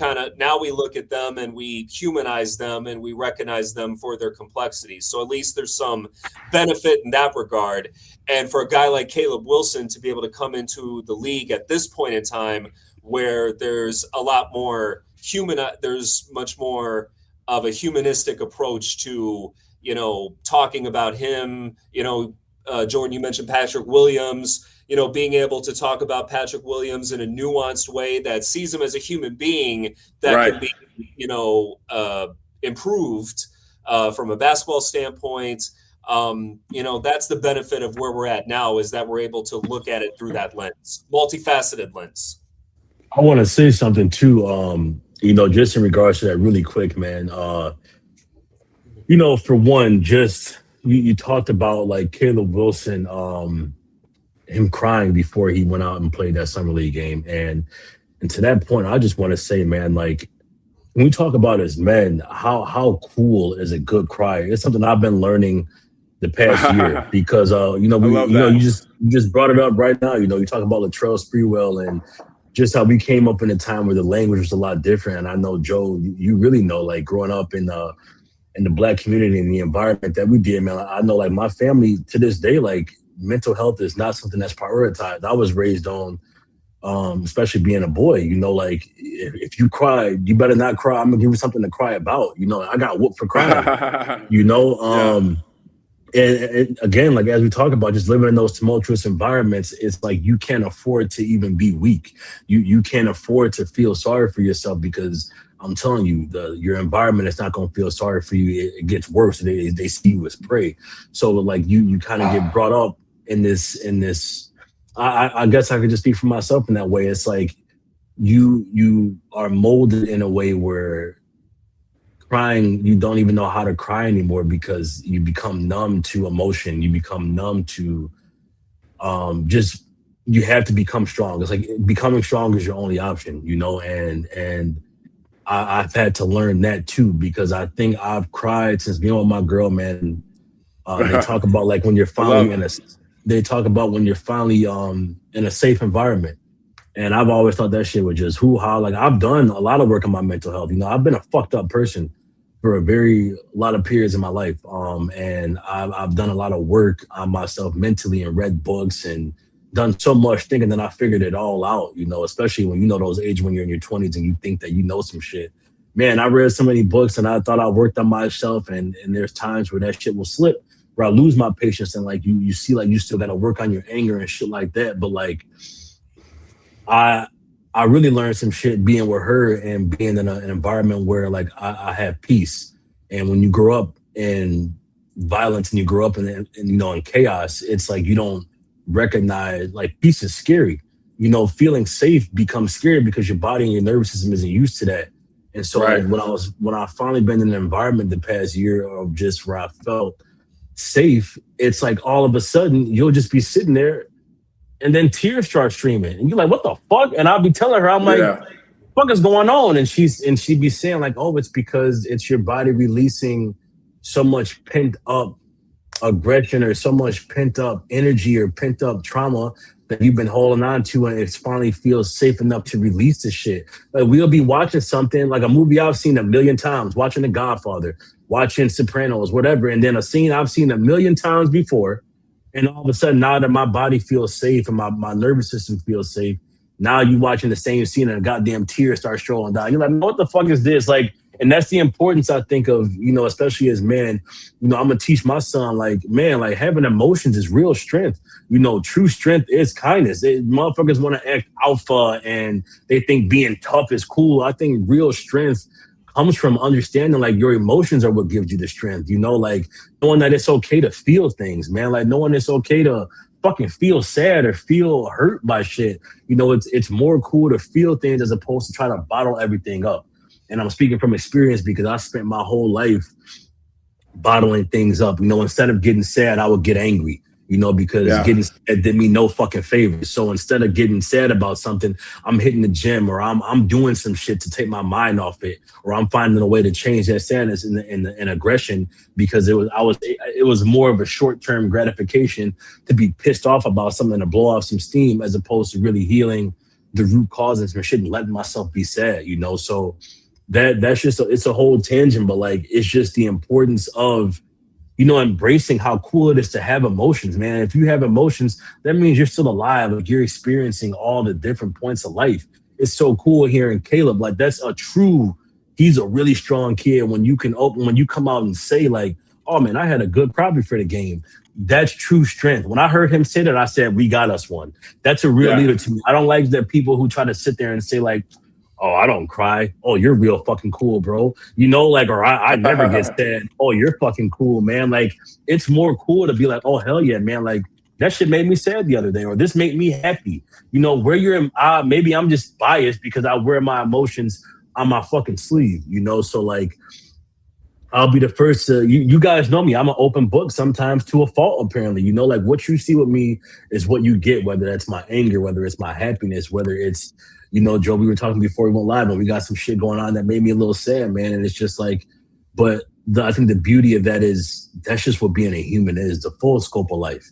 look at them and we humanize them and we recognize them for their complexities. So at least there's some benefit in that regard. And for a guy like Caleb Wilson to be able to come into the league at this point in time where there's a lot more there's much more of a humanistic approach to, you know, talking about him, you know, Jordan, you mentioned Patrick Williams, you know, being able to talk about Patrick Williams in a nuanced way that sees him as a human being that can be, you know, improved from a basketball standpoint. You know, that's the benefit of where we're at now, is that we're able to look at it through that lens, multifaceted lens. I want to say something too, you know, just in regards to that really quick, man. You know, for one, just you talked about like Caleb Wilson, him crying before he went out and played that summer league game. And to that point, I just want to say, man, like when we talk about as men, how cool is a good cry? It's something I've been learning the past year because you know, you just brought it up right now. You know, you talk about Latrell Sprewell and just how we came up in a time where the language was a lot different. And I know, Joe, you really know, like growing up in the Black community and the environment that we did, man, I know like my family to this day, like mental health is not something that's prioritized. I was raised on, especially being a boy, you know, like if you cry, you better not cry. I'm gonna give you something to cry about. You know, I got whooped for crying, you know? And again, like as we talk about just living in those tumultuous environments, it's like you can't afford to even be weak. You can't afford to feel sorry for yourself because I'm telling you, your environment is not going to feel sorry for you. It gets worse. They see you as prey. So like you kind of get brought up in this. I guess I could just speak for myself in that way. It's like you are molded in a way where crying, you don't even know how to cry anymore because you become numb to emotion. You become numb to just you have to become strong. It's like becoming strong is your only option, you know, and I've had to learn that too, because I think I've cried since being with my girl, man. They talk about like when you're finally in a safe environment. And I've always thought that shit was just hoo-ha. Like I've done a lot of work on my mental health. You know, I've been a fucked up person for a lot of periods in my life. And I've done a lot of work on myself mentally and read books and done so much thinking that I figured it all out, you know, especially when you know those age when you're in your 20s and you think that you know some shit. Man, I read so many books and I thought I worked on myself, and there's times where that shit will slip, where I lose my patience and like you see like you still gotta work on your anger and shit like that. But like I really learned some shit being with her and being in an environment where like I have peace. And when you grow up in violence and you grow up in you know in chaos, it's like you don't recognize like peace is scary. You know, feeling safe becomes scary because your body and your nervous system isn't used to that. And so like, when I finally been in an environment the past year of just where I felt safe, it's like all of a sudden you'll just be sitting there and then tears start streaming and you're like, what the fuck? And I'll be telling her, I'm like, what the fuck is going on? And she'd be saying like, oh, it's because it's your body releasing so much pent up aggression or so much pent up energy or pent up trauma that you've been holding on to, and it finally feels safe enough to release the shit. Like we'll be watching something like a movie I've seen a million times, watching The Godfather, watching Sopranos, whatever, and then a scene I've seen a million times before, and all of a sudden now that my body feels safe and my nervous system feels safe, now you watching the same scene and a goddamn tear starts strolling down. You're like, what the fuck is this? Like And that's the importance, I think, of, especially as men, I'm gonna teach my son, like, man, like having emotions is real strength. True strength is kindness. Motherfuckers want to act alpha and they think being tough is cool. I think real strength comes from understanding like your emotions are what gives you the strength, like knowing that it's okay to feel things, man. Like knowing it's okay to fucking feel sad or feel hurt by shit. It's more cool to feel things as opposed to try to bottle everything up. And I'm speaking from experience because I spent my whole life bottling things up. Instead of getting sad, I would get angry, because getting sad did me no fucking favors. So instead of getting sad about something, I'm hitting the gym or I'm doing some shit to take my mind off it, or I'm finding a way to change that sadness in aggression, because it was more of a short-term gratification to be pissed off about something, to blow off some steam, as opposed to really healing the root causes and shit and letting myself be sad, So that's just it's a whole tangent, but like it's just the importance of embracing how cool it is to have emotions, man. If you have emotions, that means you're still alive. Like you're experiencing all the different points of life. It's so cool hearing Caleb. Like he's a really strong kid. When you come out and say like, oh man, I had a good probably for the game. That's true strength. When I heard him say that, I said, we got us one. That's a real leader to me. I don't like that people who try to sit there and say like, oh, I don't cry. Oh, you're real fucking cool, bro. Or I never get sad. Oh, you're fucking cool, man. Like, it's more cool to be like, oh, hell yeah, man. Like, that shit made me sad the other day, or this made me happy. Where maybe I'm just biased because I wear my emotions on my fucking sleeve, So, like, I'll be the first to, you guys know me. I'm an open book sometimes to a fault, apparently. Like what you see with me is what you get, whether that's my anger, whether it's my happiness, whether it's, Joe, we were talking before we went live and we got some shit going on that made me a little sad, man. And it's just like, but I think the beauty of that is that's just what being a human is, the full scope of life.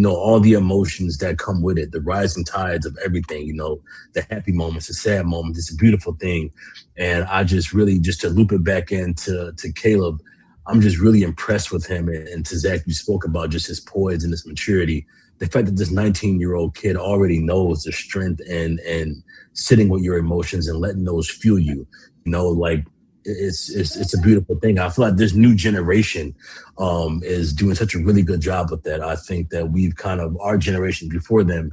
All the emotions that come with it, the rising tides of everything, the happy moments, the sad moments. It's a beautiful thing. And I just really, just to loop it back into Caleb, I'm just really impressed with him. And to Zach, you spoke about just his poise and his maturity. The fact that this 19-year-old kid already knows the strength and sitting with your emotions and letting those fuel you, like it's a beautiful thing. I feel like this new generation is doing such a really good job with that. I think that we've kind of, our generation before them,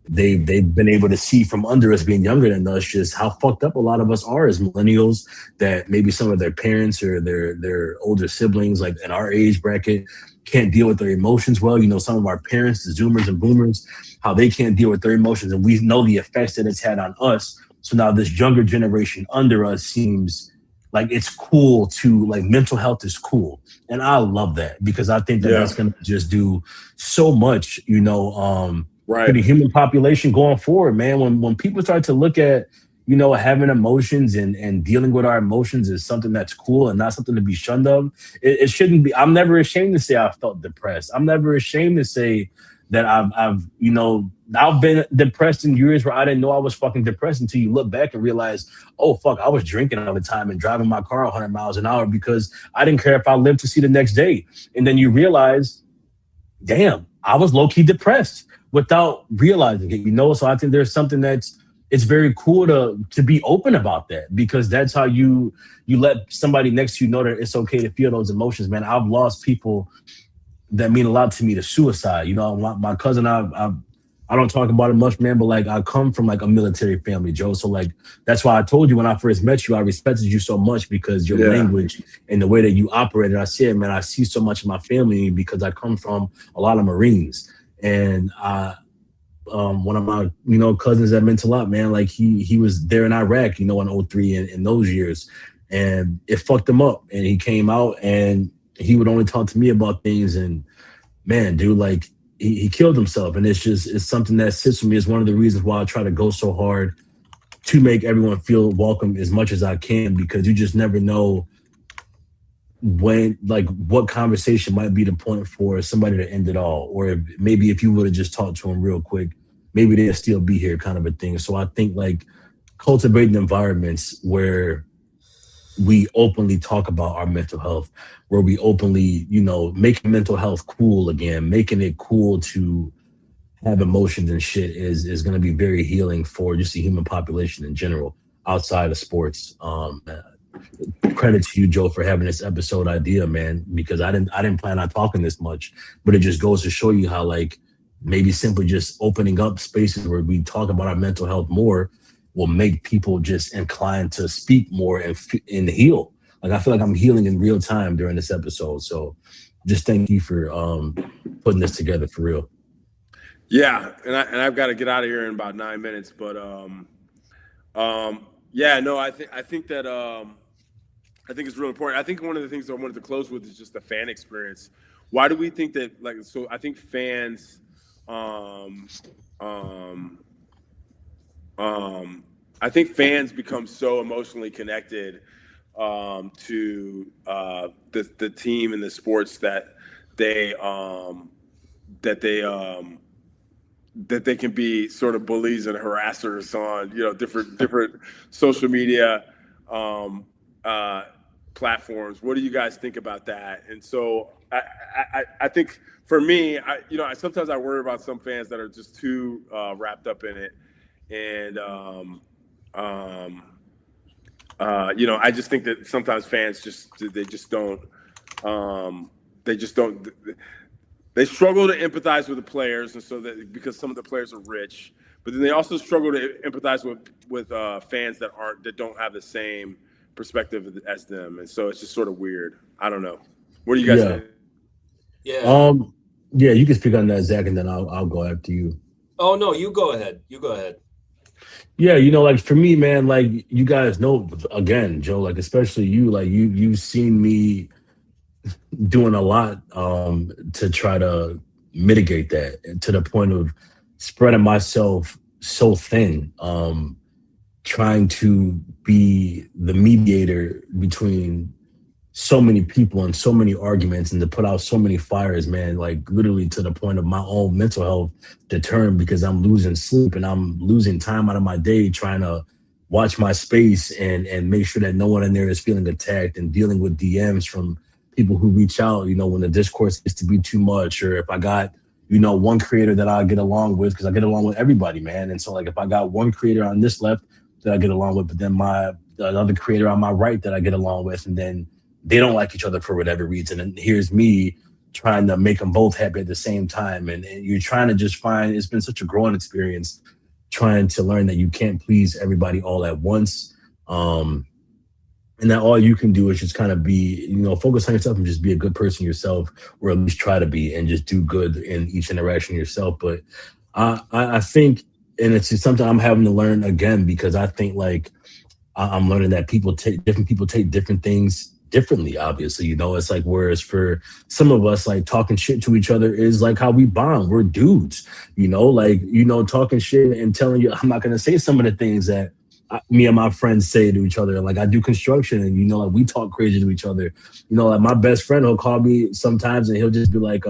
they've been able to see from under us being younger than us just how fucked up a lot of us are as millennials, that maybe some of their parents or their older siblings, like in our age bracket, can't deal with their emotions well. Some of our parents, the Zoomers and Boomers, how they can't deal with their emotions, and we know the effects that it's had on us. So now this younger generation under us seems like it's cool to, like, mental health is cool. And I love that because I think that that's going to just do so much, for the human population going forward, man. When people start to look at, having emotions and dealing with our emotions is something that's cool and not something to be shunned of, it shouldn't be. I'm never ashamed to say I felt depressed. I'm never ashamed to say that I've been depressed in years where I didn't know I was fucking depressed until you look back and realize, oh, fuck, I was drinking all the time and driving my car 100 miles an hour because I didn't care if I lived to see the next day. And then you realize, damn, I was low-key depressed without realizing it, So I think there's something it's very cool to be open about that, because that's how you let somebody next to you know that it's okay to feel those emotions, man. I've lost people that mean a lot to me to suicide. My cousin, I don't talk about it much, man, but like I come from like a military family, Joe. So like that's why I told you when I first met you, I respected you so much because your language and the way that you operated. I said, man, I see so much of my family because I come from a lot of Marines. And one of my cousins that meant a lot, man. Like he was there in Iraq, in 2003 in those years, and it fucked him up. And he came out and he would only talk to me about things. And man, dude, like he killed himself. And it's something that sits with me. It's one of the reasons why I try to go so hard to make everyone feel welcome as much as I can, because you just never know when, like, what conversation might be the point for somebody to end it all. Or maybe if you would have just talked to them real quick, maybe they'll still be here, kind of a thing. So I think like cultivating environments where we openly talk about our mental health, where we openly, making mental health cool again, making it cool to have emotions and shit is going to be very healing for just the human population in general, outside of sports. credit to you, Joe, for having this episode idea, man, because I didn't plan on talking this much, but it just goes to show you how like maybe simply just opening up spaces where we talk about our mental health more will make people just inclined to speak more and heal. Like I feel like I'm healing in real time during this episode. So just thank you for putting this together for real. Yeah, and I've got to get out of here in about 9 minutes, but yeah, no, I think it's real important. I think one of the things I wanted to close with is just the fan experience. Why do we think that, like, so I think fans, I think fans become so emotionally connected to the team and the sports that they that they can be sort of bullies and harassers on, you know, different social media platforms. What do you guys think about that? And so I think for me, sometimes I worry about some fans that are just too wrapped up in it. And, I just think that sometimes fans they struggle to empathize with the players. And so that because some of the players are rich, but then they also struggle to empathize with fans that don't have the same perspective as them. And so it's just sort of weird. I don't know. What do you guys think? Yeah. Yeah, you can speak on that, Zach, and then I'll go after you. Oh no, you go ahead. You go ahead. Yeah, like for me, man, like you guys know, again, Joe, like especially you, like you've seen me doing a lot to try to mitigate that to the point of spreading myself so thin, trying to be the mediator between so many people and so many arguments and to put out so many fires, man, like literally to the point of my own mental health determined because I'm losing sleep and I'm losing time out of my day trying to watch my space and make sure that no one in there is feeling attacked and dealing with DMs from people who reach out, when the discourse gets to be too much, or if I got, one creator that I get along with, because I get along with everybody, man. And so like if I got one creator on this left that I get along with, but then another creator on my right that I get along with, and then they don't like each other for whatever reason. And here's me trying to make them both happy at the same time. And you're trying to just find, it's been such a growing experience trying to learn that you can't please everybody all at once. And that all you can do is just kind of be, focus on yourself and just be a good person yourself, or at least try to be, and just do good in each interaction yourself. But I think, and it's just something I'm having to learn again, because I think like I'm learning that different people take different things differently, obviously. It's like, whereas for some of us, like talking shit to each other is like how we bond. We're dudes, talking shit and telling you, I'm not going to say some of the things that me and my friends say to each other. Like I do construction and, like we talk crazy to each other. Like my best friend will call me sometimes and he'll just be like,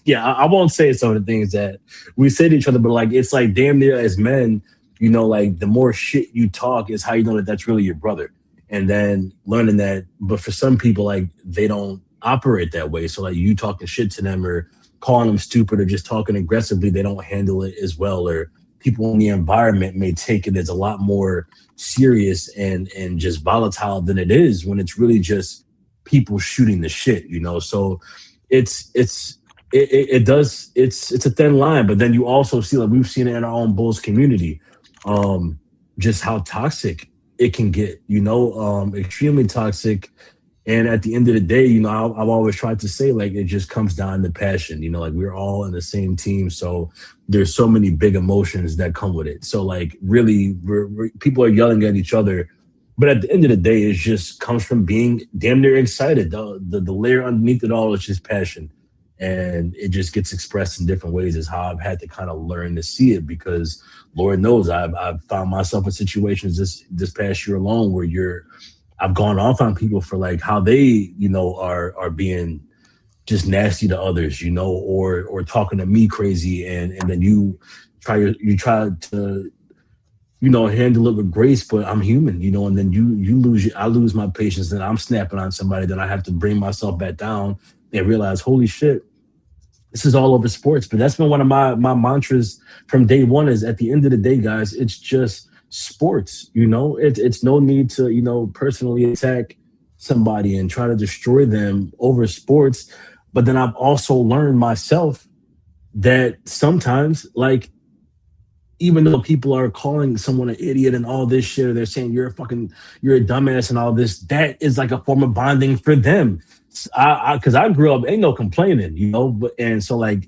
yeah, I won't say some of the things that we say to each other, but like, it's like damn near as men, like the more shit you talk is how you know that that's really your brother. And then learning that, but for some people, like they don't operate that way. So like you talking shit to them or calling them stupid or just talking aggressively, they don't handle it as well. Or people in the environment may take it as a lot more serious and just volatile than it is when it's really just people shooting the shit, So it's a thin line, but then you also see, like we've seen it in our own Bulls community, just how toxic it can get, extremely toxic. And at the end of the day, I've always tried to say, like, it just comes down to passion, like we're all in the same team. So there's so many big emotions that come with it. So like really people are yelling at each other, but at the end of the day, it just comes from being damn near excited. The layer underneath it all is just passion. And it just gets expressed in different ways is how I've had to kind of learn to see it, because Lord knows I've found myself in situations this past year alone where I've gone off on people for like how they, are being just nasty to others, or talking to me crazy. And then you try to, handle it with grace, but I'm human, and then I lose my patience, then I'm snapping on somebody, then I have to bring myself back down and realize, holy shit, this is all over sports. But that's been one of my mantras from day one is, at the end of the day, guys, it's just sports. It's no need to personally attack somebody and try to destroy them over sports. But then I've also learned myself that sometimes, like, even though people are calling someone an idiot and all this shit, or they're saying you're a dumbass and all this, that is like a form of bonding for them. Because I grew up, ain't no complaining, but and so like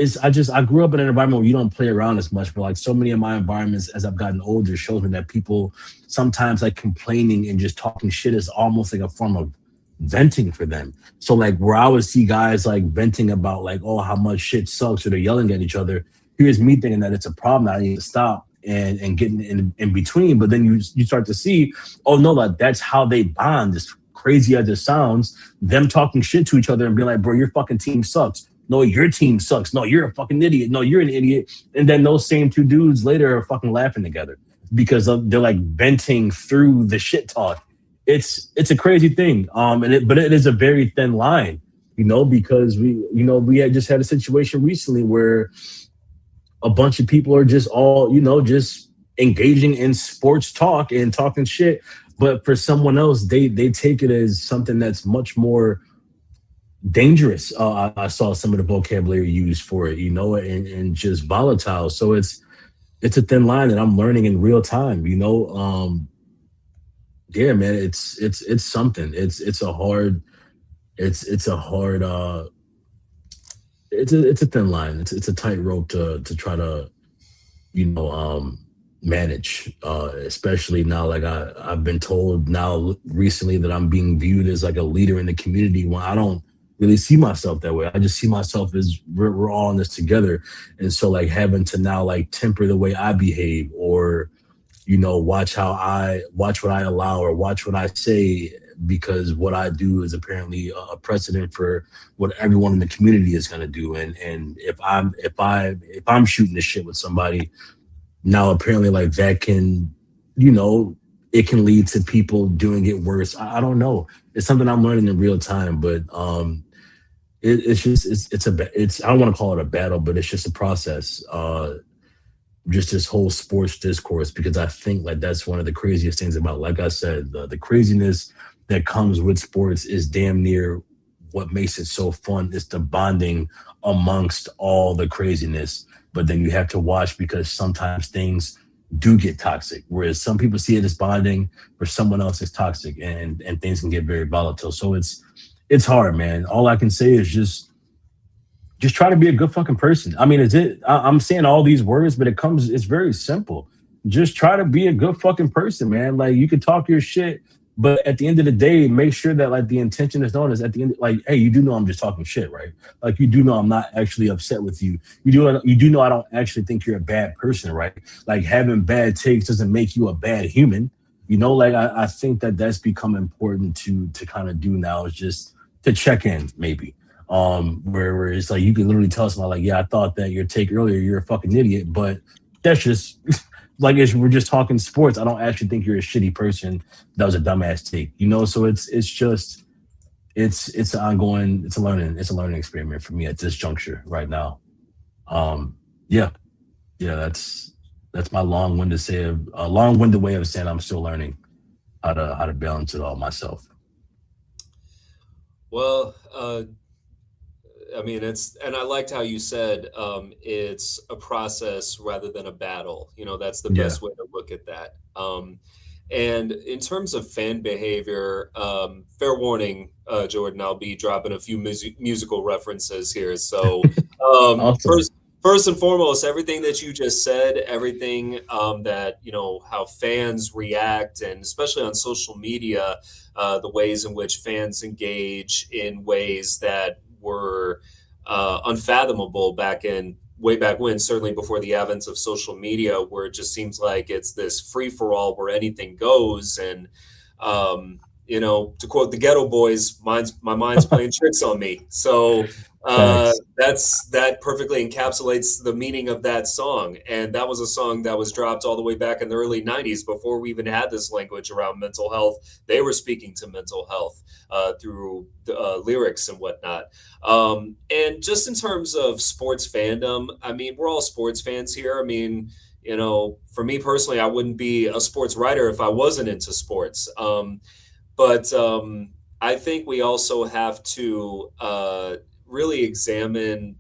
I grew up in an environment where you don't play around as much, but like so many of my environments as I've gotten older shows me that people sometimes like complaining and just talking shit is almost like a form of venting for them. So like where I would see guys like venting about like, oh, how much shit sucks, or they're yelling at each other. Here's me thinking that it's a problem that I need to stop and getting in between. But then you start to see, oh no, like that's how they bond. As crazy as it sounds, them talking shit to each other and being like, bro, your fucking team sucks. No, your team sucks. No, you're a fucking idiot. No, you're an idiot. And then those same two dudes later are fucking laughing together because they're like venting through the shit talk. It's a crazy thing. But it is a very thin line, because we had just had a situation recently where a bunch of people are just all, just engaging in sports talk and talking shit. But for someone else, they take it as something that's much more dangerous. I saw some of the vocabulary used for it, and just volatile. So it's a thin line that I'm learning in real time. Yeah, man, it's something. It's a hard it's a thin line. It's a tightrope to try to you know manage. Especially now, like I've been told now recently that I'm being viewed as like a leader in the community when I don't really see myself that way. I just see myself as we're all in this together, and so like having to now like temper the way I behave, or watch what I allow or watch what I say, because what I do is apparently a precedent for what everyone in the community is going to do. And if I'm shooting the shit with somebody now, apparently like that can, it can lead to people doing it worse. I don't know. It's something I'm learning in real time, but it's just it's I don't want to call it a battle, but it's just a process. Just this whole sports discourse, because I think like that's one of the craziest things about, like I said, the craziness that comes with sports is damn near what makes it so fun. Is the bonding amongst all the craziness. But then you have to watch, because sometimes things do get toxic. Whereas some people see it as bonding, for someone else it's toxic, and things can get very volatile. So it's hard, man. All I can say is just try to be a good fucking person. I mean, I'm saying all these words, but it's very simple. Just try to be a good fucking person, man. Like, you can talk your shit, but at the end of the day, make sure that like the intention is known, is at the end, like, hey, you do know I'm just talking shit, right? Like, you do know I'm not actually upset with you. You do know I don't actually think you're a bad person, right? Like, having bad takes doesn't make you a bad human. Like I think that that's become important to kind of do now, is just to check in, maybe. Where it's like you can literally tell somebody like, yeah, I thought that your take earlier, you're a fucking idiot, but that's just like, we're just talking sports. I don't actually think you're a shitty person. That was a dumbass take, So it's an ongoing, it's a learning experiment for me at this juncture right now. Yeah, that's my long-winded way of saying I'm still learning how to balance it all myself. Well, I mean, and I liked how you said it's a process rather than a battle. That's the best way to look at that. And in terms of fan behavior, fair warning, Jordan, I'll be dropping a few musical references here. So Awesome. first and foremost, everything that you just said, everything that, how fans react, and especially on social media, the ways in which fans engage in ways that were unfathomable way back when, certainly before the advent of social media, where it just seems like it's this free for all where anything goes. And, to quote the Ghetto Boys, my mind's playing tricks on me. So that perfectly encapsulates the meaning of that song. And that was a song that was dropped all the way back in the early 90s, before we even had this language around mental health. They were speaking to mental health through lyrics and whatnot. And just in terms of sports fandom, I mean, we're all sports fans here. I mean, for me personally, I wouldn't be a sports writer if I wasn't into sports. But I think we also have to really examine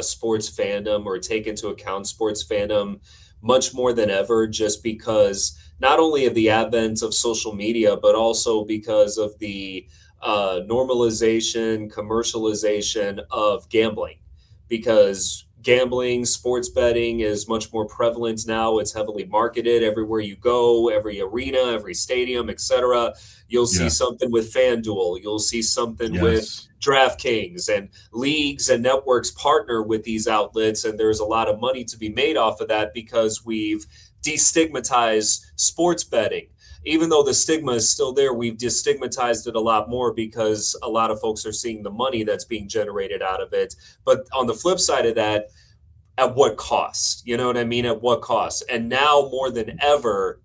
sports fandom, or take into account sports fandom much more than ever, just because not only of the advent of social media, but also because of the normalization, commercialization of gambling. Because gambling, sports betting is much more prevalent now. It's heavily marketed everywhere you go, every arena, every stadium, etc. You'll see Yeah. something with FanDuel. You'll see something with Yes. DraftKings, and leagues and networks partner with these outlets. And there's a lot of money to be made off of that, because we've destigmatized sports betting. Even though the stigma is still there, we've destigmatized it a lot more, because a lot of folks are seeing the money that's being generated out of it. But on the flip side of that, at what cost? You know what I mean? At what cost? And now more than ever,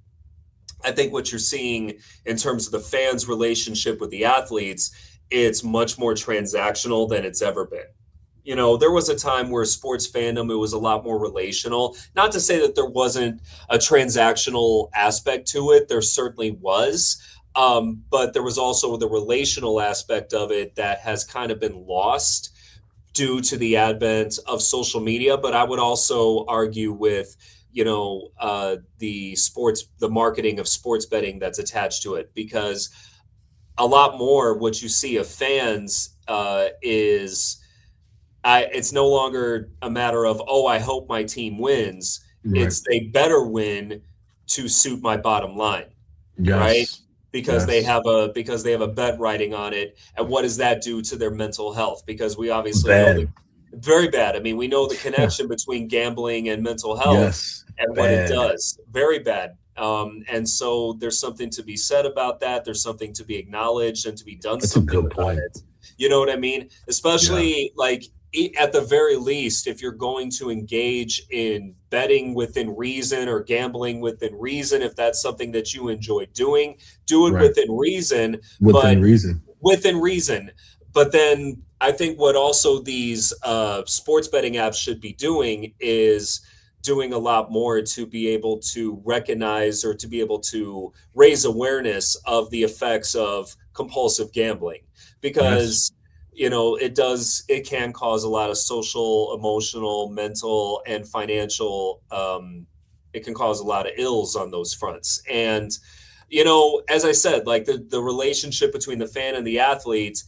I think what you're seeing in terms of the fans' relationship with the athletes, it's much more transactional than it's ever been. There was a time where sports fandom, it was a lot more relational. Not to say that there wasn't a transactional aspect to it. There certainly was. But there was also the relational aspect of it that has kind of been lost due to the advent of social media. But I would also argue with, the marketing of sports betting that's attached to it, because a lot more what you see of fans is it's no longer a matter of, oh, I hope my team wins. Right. It's they better win to suit my bottom line, right? Yes. Because Yes. they have a bet riding on it. And what does that do to their mental health? Because we obviously know Bad. very bad. I mean, we know the connection between gambling and mental health Yes. and what it Bad. does. Very bad. And so there's something to be said about that. There's something to be acknowledged and to be done That's a something good about point. it. You know what I mean? Especially at the very least, if you're going to engage in betting within reason, or gambling within reason, if that's something that you enjoy doing, do it Right. within reason. Within reason. Within reason. But then I think what also these sports betting apps should be doing is doing a lot more to be able to recognize, or to be able to raise awareness of the effects of compulsive gambling. Because it can cause a lot of social, emotional, mental, and financial, it can cause a lot of ills on those fronts. And as I said, like the relationship between the fan and the athlete,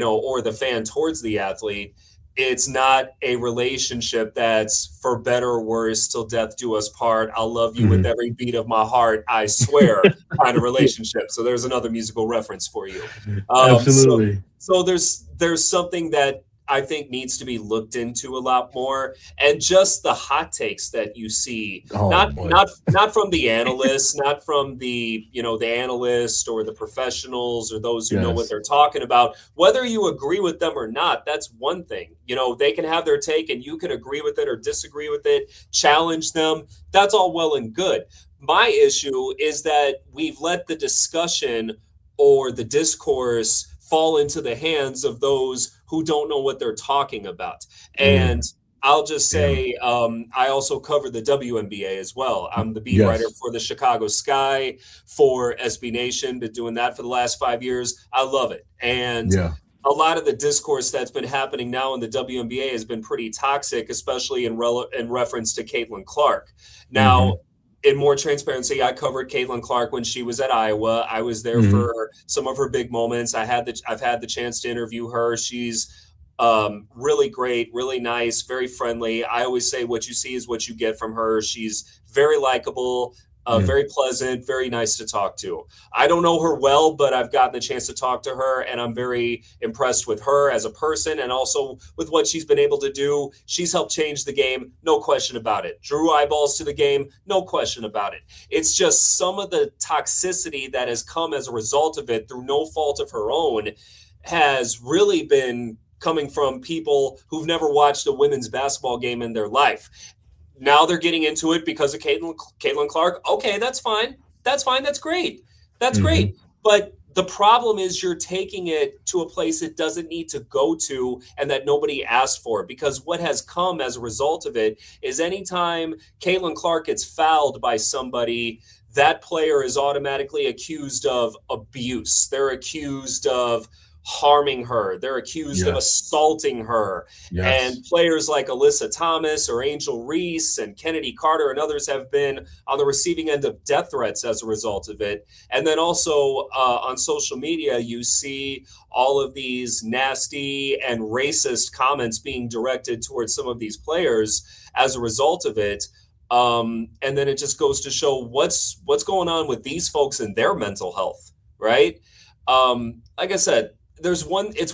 or the fan towards the athlete, it's not a relationship that's for better or worse till death do us part. I'll love you with every beat of my heart, I swear, kind of relationship. So there's another musical reference for you. Absolutely. So there's something that I think needs to be looked into a lot more. And just the hot takes that you see, not from the analysts, not from the analyst or the professionals or those who know what they're talking about. Whether you agree with them or not, that's one thing. They can have their take and you can agree with it or disagree with it, challenge them. That's all well and good. My issue is that we've let the discussion or the discourse fall into the hands of those who don't know what they're talking about. And I'll just say, I also cover the WNBA as well. I'm the beat writer for the Chicago Sky, for SB Nation, been doing that for the last 5 years. I love it. And a lot of the discourse that's been happening now in the WNBA has been pretty toxic, especially in reference to Caitlin Clark. Now, in more transparency, I covered Caitlin Clark when she was at Iowa. I was there for some of her big moments. I've had the chance to interview her. She's really great, really nice, very friendly. I always say what you see is what you get from her. She's very likable, very pleasant, very nice to talk to. I don't know her well, but I've gotten the chance to talk to her, and I'm very impressed with her as a person and also with what she's been able to do. She's helped change the game, no question about it. Drew eyeballs to the game, no question about it. It's just some of the toxicity that has come as a result of it through no fault of her own has really been coming from people who've never watched a women's basketball game in their life. Now they're getting into it because of Caitlin Clark. Okay, that's fine. That's fine. That's great. That's great. But The problem is you're taking it to a place it doesn't need to go to and that nobody asked for, because what has come as a result of it is anytime Caitlin Clark gets fouled by somebody, that player is automatically accused of abuse. They're accused of harming her. They're accused of assaulting her. And players like Alyssa Thomas or Angel Reese and Kennedy Carter and others have been on the receiving end of death threats as a result of it. And then also on social media, you see all of these nasty and racist comments being directed towards some of these players as a result of it. And then it just goes to show what's going on with these folks and their mental health, right? Like I said, it's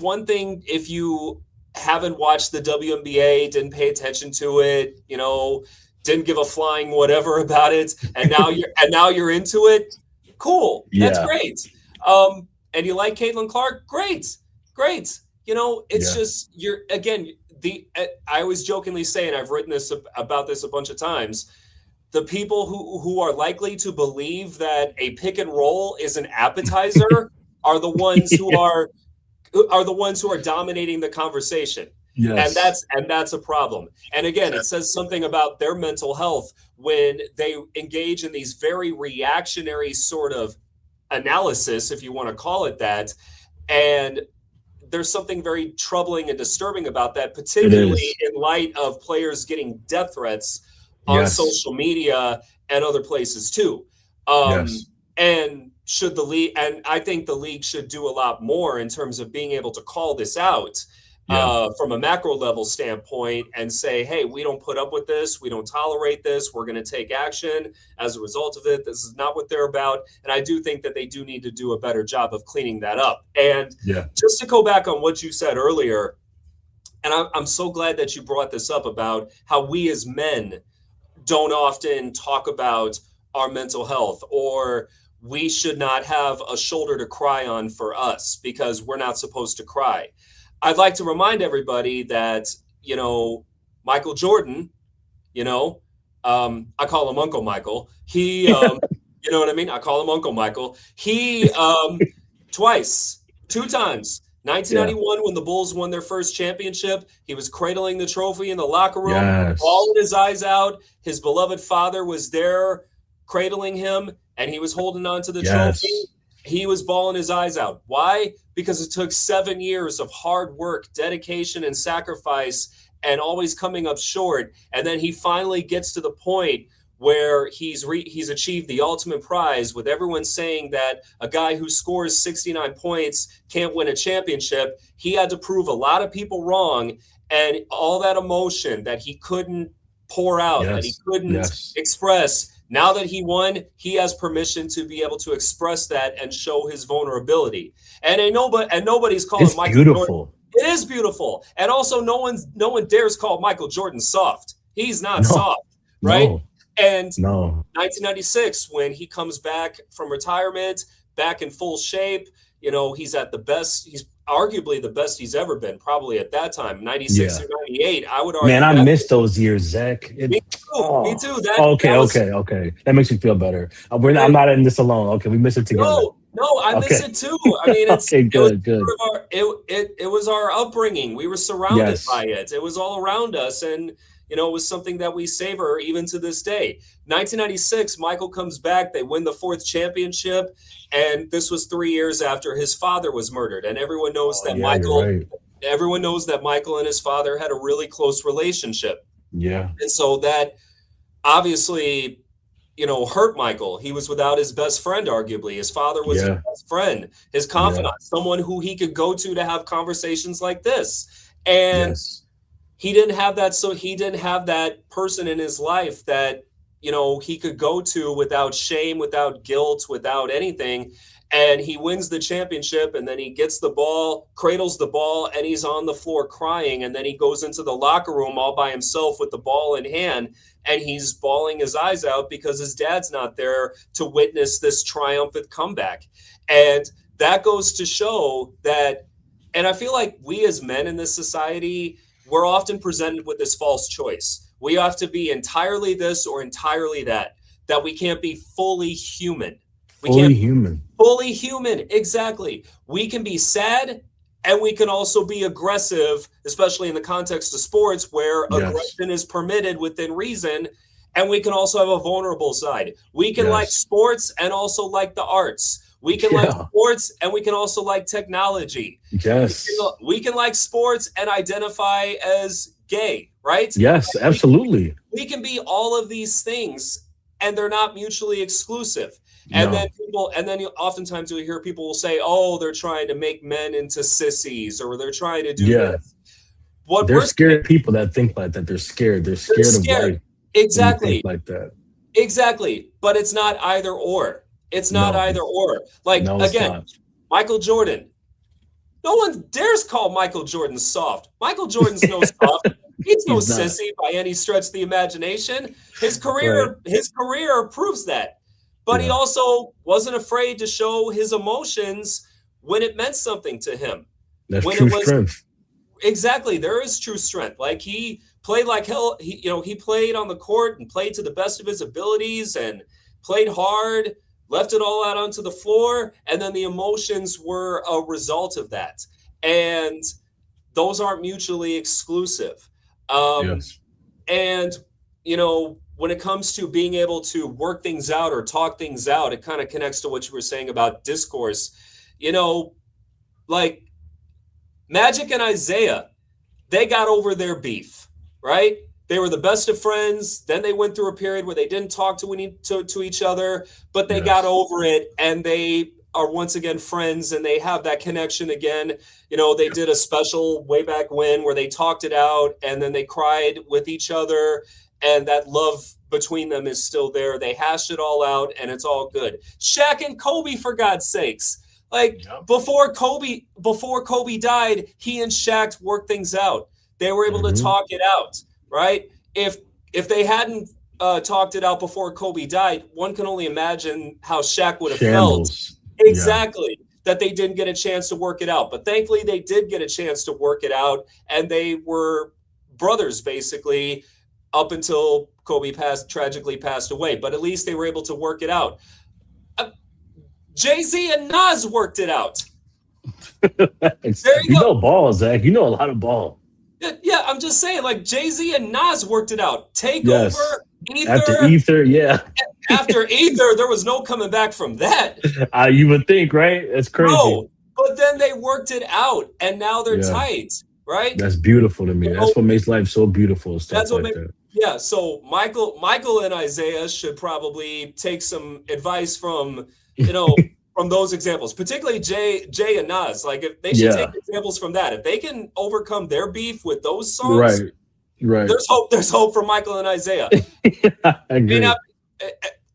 one thing if you haven't watched the WNBA, didn't pay attention to it, didn't give a flying whatever about it, and now you're into it. Cool, that's great. And you like Caitlin Clark, great. It's just I always jokingly say, and I've written about this a bunch of times, the people who are likely to believe that a pick and roll is an appetizer are the ones who are the ones who are dominating the conversation. Yes. And that's a problem. And again, it says something about their mental health when they engage in these very reactionary sort of analysis, if you want to call it that. And there's something very troubling and disturbing about that, particularly in light of players getting death threats on social media and other places too. And should the league, and I think the league should do a lot more in terms of being able to call this out from a macro level standpoint and say, hey, we don't put up with this. We don't tolerate this. We're going to take action as a result of it. This is not what they're about. And I do think that they do need to do a better job of cleaning that up. And just to go back on what you said earlier, and I'm so glad that you brought this up about how we as men don't often talk about our mental health, or we should not have a shoulder to cry on for us because we're not supposed to cry. I'd like to remind everybody that, Michael Jordan, I call him Uncle Michael. He, you know what I mean? I call him Uncle Michael. He, two times, 1991, when the Bulls won their first championship, he was cradling the trophy in the locker room, bawling his eyes out. His beloved father was there cradling him, and he was holding on to the trophy. He was bawling his eyes out. Why? Because it took 7 years of hard work, dedication, and sacrifice, and always coming up short. And then he finally gets to the point where he's achieved the ultimate prize, with everyone saying that a guy who scores 69 points can't win a championship. He had to prove a lot of people wrong, and all that emotion that he couldn't pour out, that he couldn't express. Now that he won, he has permission to be able to express that and show his vulnerability. And nobody's calling Michael Jordan. It is beautiful. And also no one dares call Michael Jordan soft. He's not soft, right? No. And 1996, when he comes back from retirement, back in full shape, he's at the best. He's arguably the best he's ever been, probably at that time, 96 or 98. I would argue. Man, I miss those years, Zach. Me too. Okay. That makes me feel better. I'm not in this alone. Okay, we miss it together. No, I miss it too. I mean, it was our upbringing. We were surrounded by it. It was all around us, and it was something that we savor even to this day. 1996, Michael comes back. They win the 4th championship, and this was 3 years after his father was murdered. And everyone knows that Everyone knows that Michael and his father had a really close relationship. Yeah, and so that obviously, hurt Michael. He was without his best friend, arguably. His father was his best friend, his confidant, someone who he could go to have conversations like this. And he didn't have that. So he didn't have that person in his life that, he could go to without shame, without guilt, without anything. And he wins the championship, and then he gets the ball, cradles the ball, and he's on the floor crying. And then he goes into the locker room all by himself with the ball in hand, and he's bawling his eyes out because his dad's not there to witness this triumphant comeback. And that goes to show that, and I feel like we as men in this society, we're often presented with this false choice. We have to be entirely this or entirely that we can't be fully human. Fully human. Fully human, exactly. We can be sad and we can also be aggressive, especially in the context of sports where aggression is permitted within reason. And we can also have a vulnerable side. We can like sports and also like the arts. We can like sports and we can also like technology. Yes. We can like sports and identify as gay, right? Yes, absolutely. We can be all of these things and they're not mutually exclusive. And then oftentimes you'll hear people will say, oh, they're trying to make men into sissies or they're trying to do this. They're scared people that think like that. They're scared. They're scared of life. Exactly. Like that. Exactly. But it's not either or. It's not either or. Like, again, Michael Jordan. No one dares call Michael Jordan soft. Michael Jordan's no soft. He's no sissy by any stretch of the imagination. His career proves that. But he also wasn't afraid to show his emotions when it meant something to him. That's true strength. Exactly. There is true strength. Like he played like hell. He played on the court and played to the best of his abilities and played hard, left it all out onto the floor. And then the emotions were a result of that. And those aren't mutually exclusive. And, when it comes to being able to work things out or talk things out, it kind of connects to what you were saying about discourse. Like Magic and Isaiah, they got over their beef, right? They were the best of friends. Then they went through a period where they didn't talk to each other, but they got over it and they are once again friends and they have that connection again. They did a special way back when where they talked it out and then they cried with each other. And that love between them is still there. They hashed it all out and it's all good. Shaq and Kobe, for God's sakes. Before Kobe died, he and Shaq worked things out. They were able to talk it out, right? If they hadn't talked it out before Kobe died, one can only imagine how Shaq would have felt. Exactly. That they didn't get a chance to work it out. But thankfully they did get a chance to work it out. And they were brothers, basically, up until Kobe tragically passed away. But at least they were able to work it out. Jay-Z and Nas worked it out. There you go. Know ball, Zach. You know a lot of ball. Yeah, I'm just saying, like Jay-Z and Nas worked it out. Takeover, Ether. After Ether, After Ether, there was no coming back from that. You would think, right? It's crazy. No, but then they worked it out, and now they're tight, right? That's beautiful to me. That's what makes life so beautiful. That's what makes. Yeah, so Michael and Isaiah should probably take some advice from, from those examples, particularly Jay and Nas. Like, if they should take examples from that. If they can overcome their beef with those songs, right. There's hope for Michael and Isaiah. I agree.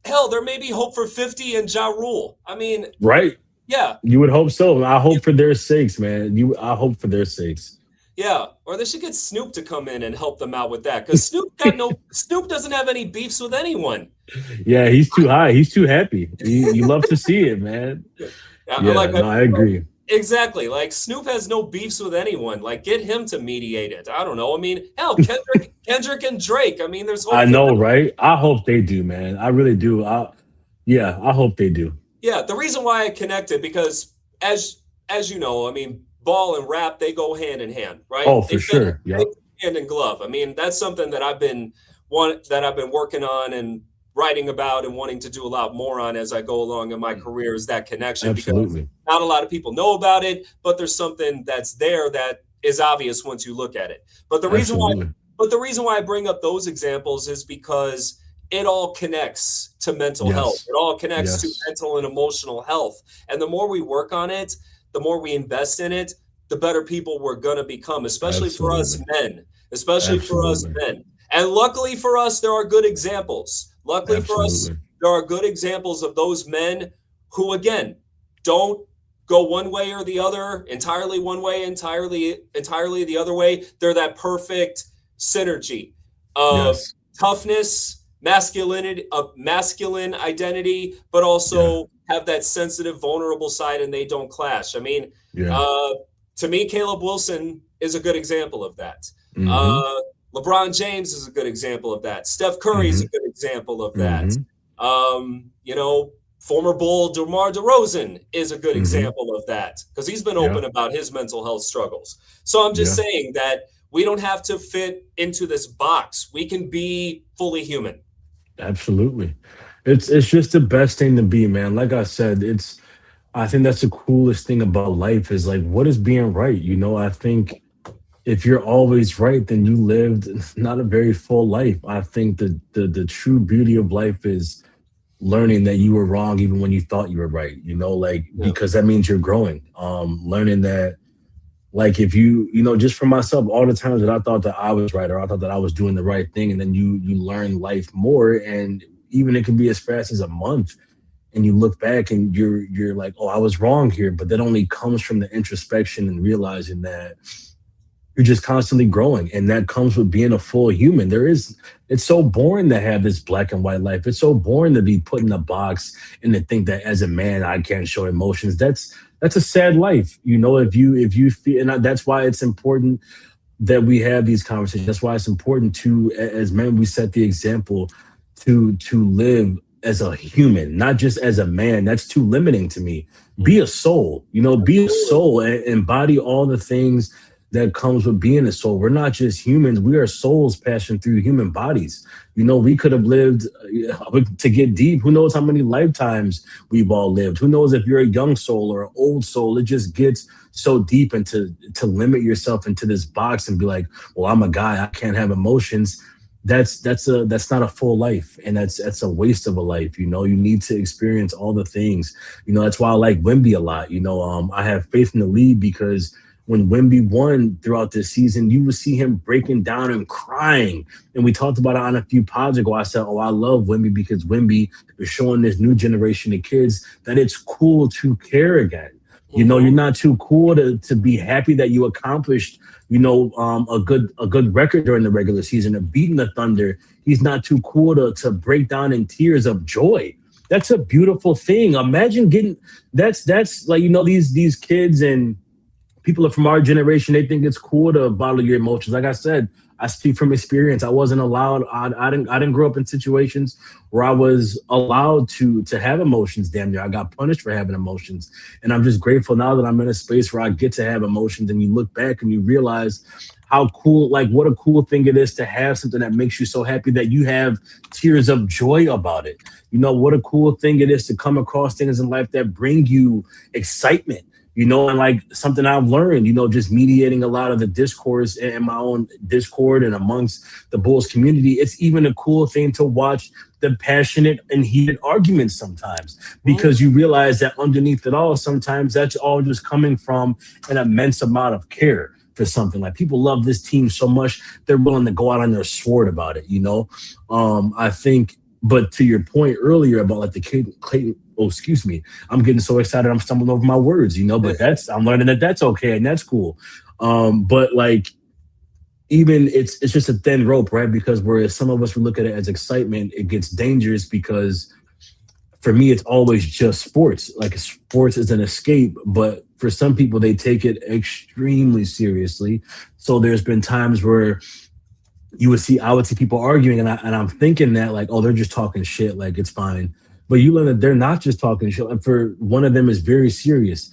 Hell, there may be hope for 50 and Ja Rule. I mean, right? Yeah, you would hope so. I hope for their sakes, man. I hope for their sakes. Yeah, or they should get Snoop to come in and help them out with that, because Snoop doesn't have any beefs with anyone. Yeah, he's too high. He's too happy. You love to see it, man. I agree. Exactly. Like Snoop has no beefs with anyone. Like, get him to mediate it. I don't know. I mean, hell, Kendrick and Drake. I mean, there's hope. I know, right? I hope they do, man. I really do. I hope they do. Yeah, the reason why I connected, because as you know, I mean, ball and rap, they go hand in hand, right? Oh, for sure. Yeah. Hand in glove. I mean, that's something that I've been working on and writing about and wanting to do a lot more on as I go along in my career, is that connection. Absolutely. Because not a lot of people know about it, but there's something that's there that is obvious once you look at it. But the reason why I bring up those examples is because it all connects to mental health. It all connects to mental and emotional health. And the more we work on it, the more we invest in it, the better people we're going to become, especially for us men, for us men. And luckily for us, there are good examples. Luckily for us, there are good examples of those men who, again, don't go one way or the other, entirely one way, entirely the other way. They're that perfect synergy of toughness, masculinity, of masculine identity, but also have that sensitive, vulnerable side, and they don't clash. I mean, to me, Caleb Wilson is a good example of that. LeBron James is a good example of that. Steph Curry is a good example of that. Former Bull DeMar DeRozan is a good Mm-hmm. example of that because he's been Yeah. open about his mental health struggles. So I'm just Yeah. saying that we don't have to fit into this box. We can be fully human. Absolutely. It's just the best thing to be, man. Like I said, I think that's the coolest thing about life is like what is being right? I think if you're always right, then you lived not a very full life. I think the true beauty of life is learning that you were wrong even when you thought you were right, like Yeah. because that means you're growing. Learning that like if just for myself, all the times that I thought that I was right or I thought that I was doing the right thing, and then you learn life more, and even it can be as fast as a month, and you look back and you're like, oh, I was wrong here, but that only comes from the introspection and realizing that you're just constantly growing, and that comes with being a full human. It's so boring to have this black and white life. It's so boring to be put in a box and to think that as a man I can't show emotions. That's a sad life, if you feel. And that's why it's important that we have these conversations. That's why it's important to, as men, we set the example to live as a human, not just as a man. That's too limiting to me. Be a soul, be a soul and embody all the things that comes with being a soul. We're not just humans, we are souls passing through human bodies. We could have lived, to get deep, who knows how many lifetimes we've all lived. Who knows if you're a young soul or an old soul. It just gets so deep, and to limit yourself into this box and be like, well, I'm a guy, I can't have emotions. That's not a full life, and that's a waste of a life. You need to experience all the things. That's why I like Wemby a lot. I have faith in the league because when Wemby won throughout this season, you would see him breaking down and crying. And we talked about it on a few pods ago. I said, oh, I love Wemby because Wemby is showing this new generation of kids that it's cool to care again. You're not too cool to be happy that you accomplished, a good record during the regular season of beating the Thunder. He's not too cool to break down in tears of joy. That's a beautiful thing. Imagine getting that's like, these kids and people from our generation, they think it's cool to bottle your emotions. Like I said, I speak from experience. I wasn't allowed. I didn't grow up in situations where I was allowed to have emotions. Damn near, I got punished for having emotions, and I'm just grateful now that I'm in a space where I get to have emotions. And you look back and you realize how cool, like what a cool thing it is to have something that makes you so happy that you have tears of joy about it. What a cool thing it is to come across things in life that bring you excitement. And like something I've learned, just mediating a lot of the discourse and my own discord and amongst the Bulls community. It's even a cool thing to watch the passionate and heated arguments sometimes, because you realize that underneath it all, sometimes that's all just coming from an immense amount of care for something. Like people love this team so much, they're willing to go out on their sword about it, I think. But to your point earlier about like the Clayton, oh, excuse me, I'm getting so excited I'm stumbling over my words, but I'm learning that that's okay and that's cool. But like, even it's just a thin rope, right? Because whereas some of us would look at it as excitement, it gets dangerous because for me, it's always just sports. Like sports is an escape, but for some people, they take it extremely seriously. So there's been times where I would see people arguing, and I'm thinking that like, oh, they're just talking shit, like it's fine. But you learn that they're not just talking shit. Like for one of them is very serious.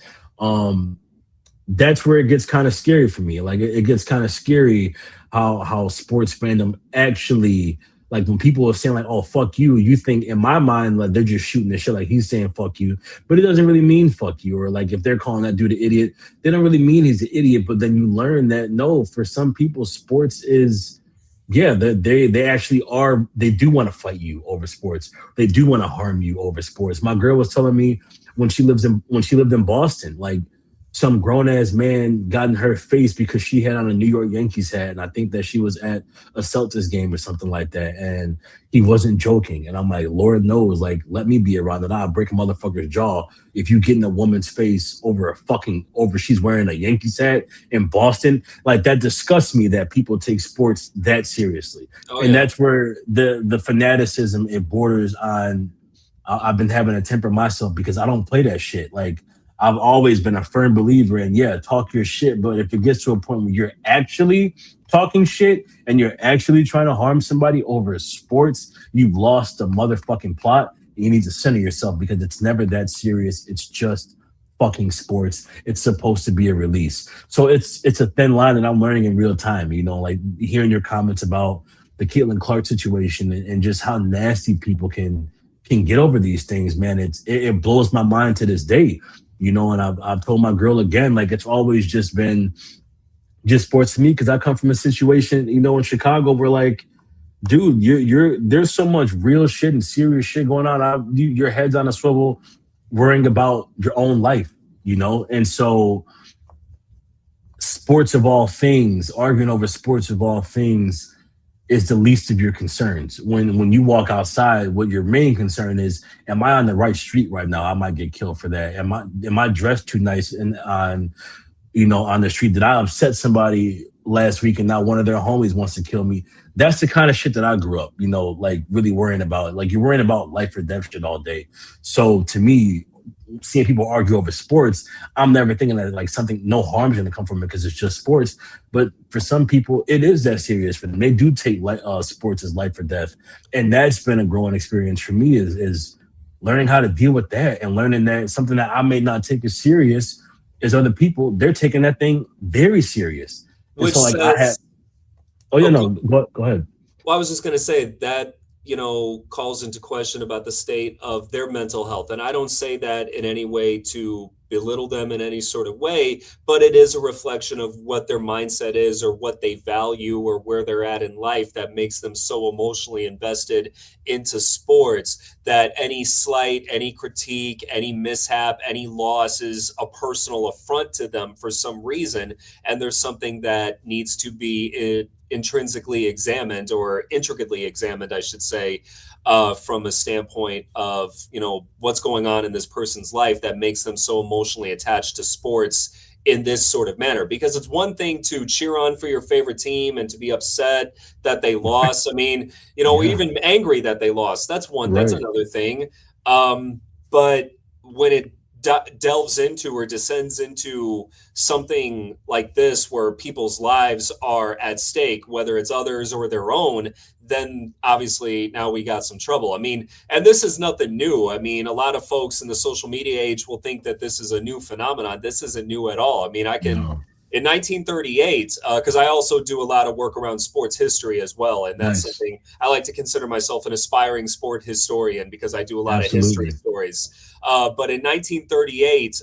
That's where it gets kind of scary for me. Like it gets kind of scary how sports fandom actually, like when people are saying like, oh, fuck you think in my mind like they're just shooting the shit, like he's saying fuck you, but it doesn't really mean fuck you. Or like if they're calling that dude an idiot, they don't really mean he's an idiot. But then you learn that no, for some people, sports is, yeah, they actually are. They do want to fight you over sports. They do want to harm you over sports. My girl was telling me when she lived in Boston, like some grown ass man got in her face because she had on a New York Yankees hat, and I think that she was at a Celtics game or something like that, and he wasn't joking. And I'm like, Lord knows, like let me be around it. I'll break a motherfucker's jaw if you get in a woman's face over she's wearing a Yankees hat in Boston. Like that disgusts me that people take sports that seriously. And that's where the fanaticism, it borders on. I've been having to temper myself because I don't play that shit. Like I've always been a firm believer in, yeah, talk your shit. But if it gets to a point where you're actually talking shit and you're actually trying to harm somebody over sports, you've lost the motherfucking plot. You need to center yourself because it's never that serious. It's just fucking sports. It's supposed to be a release. So it's a thin line that I'm learning in real time. You know, like hearing your comments about the Caitlin Clark situation and just how nasty people can get over these things, man. It blows my mind to this day. You know, and I've told my girl again, like it's always just been just sports to me because I come from a situation, you know, in Chicago where like, dude, you're there's so much real shit and serious shit going on. Your head's on a swivel, worrying about your own life, you know, and so sports of all things, arguing over sports of all things is the least of your concerns. When you walk outside, what your main concern is, am I on the right street right now? I might get killed for that. Am I dressed too nice and on, you know, on the street? Did I upset somebody last week and now one of their homies wants to kill me? That's the kind of shit that I grew up, you know, like really worrying about. Like you're worrying about life or death shit all day. So to me, seeing people argue over sports, I'm never thinking that like something, no harm's going to come from it because it's just sports. But for some people, it is that serious for them. They do take sports as life or death, and that's been a growing experience for me. Is learning how to deal with that and learning that something that I may not take as serious as other people, they're taking that thing very serious. And Which so like says, I had, oh yeah, no, go ahead. well, I was just going to say that, you know, calls into question about the state of their mental health. And I don't say that in any way to belittle them in any sort of way, but it is a reflection of what their mindset is or what they value or where they're at in life that makes them so emotionally invested into sports that any slight, any critique, any mishap, any loss is a personal affront to them for some reason. And there's something that needs to be intrinsically examined or intricately examined, I should say, from a standpoint of, you know, what's going on in this person's life that makes them so emotionally attached to sports in this sort of manner. Because it's one thing to cheer on for your favorite team and to be upset that they lost. I mean, you know, Yeah. even angry that they lost. That's Right. another thing. But when it delves into or descends into something like this where people's lives are at stake, whether it's others or their own, then obviously now we got some trouble. I mean, and this is nothing new. I mean, a lot of folks in the social media age will think that this is a new phenomenon. This isn't new at all. I mean, No. in 1938, because I also do a lot of work around sports history as well. And that's Nice. something I like to consider myself an aspiring sport historian because I do a lot of Absolutely. history stories. But in 1938,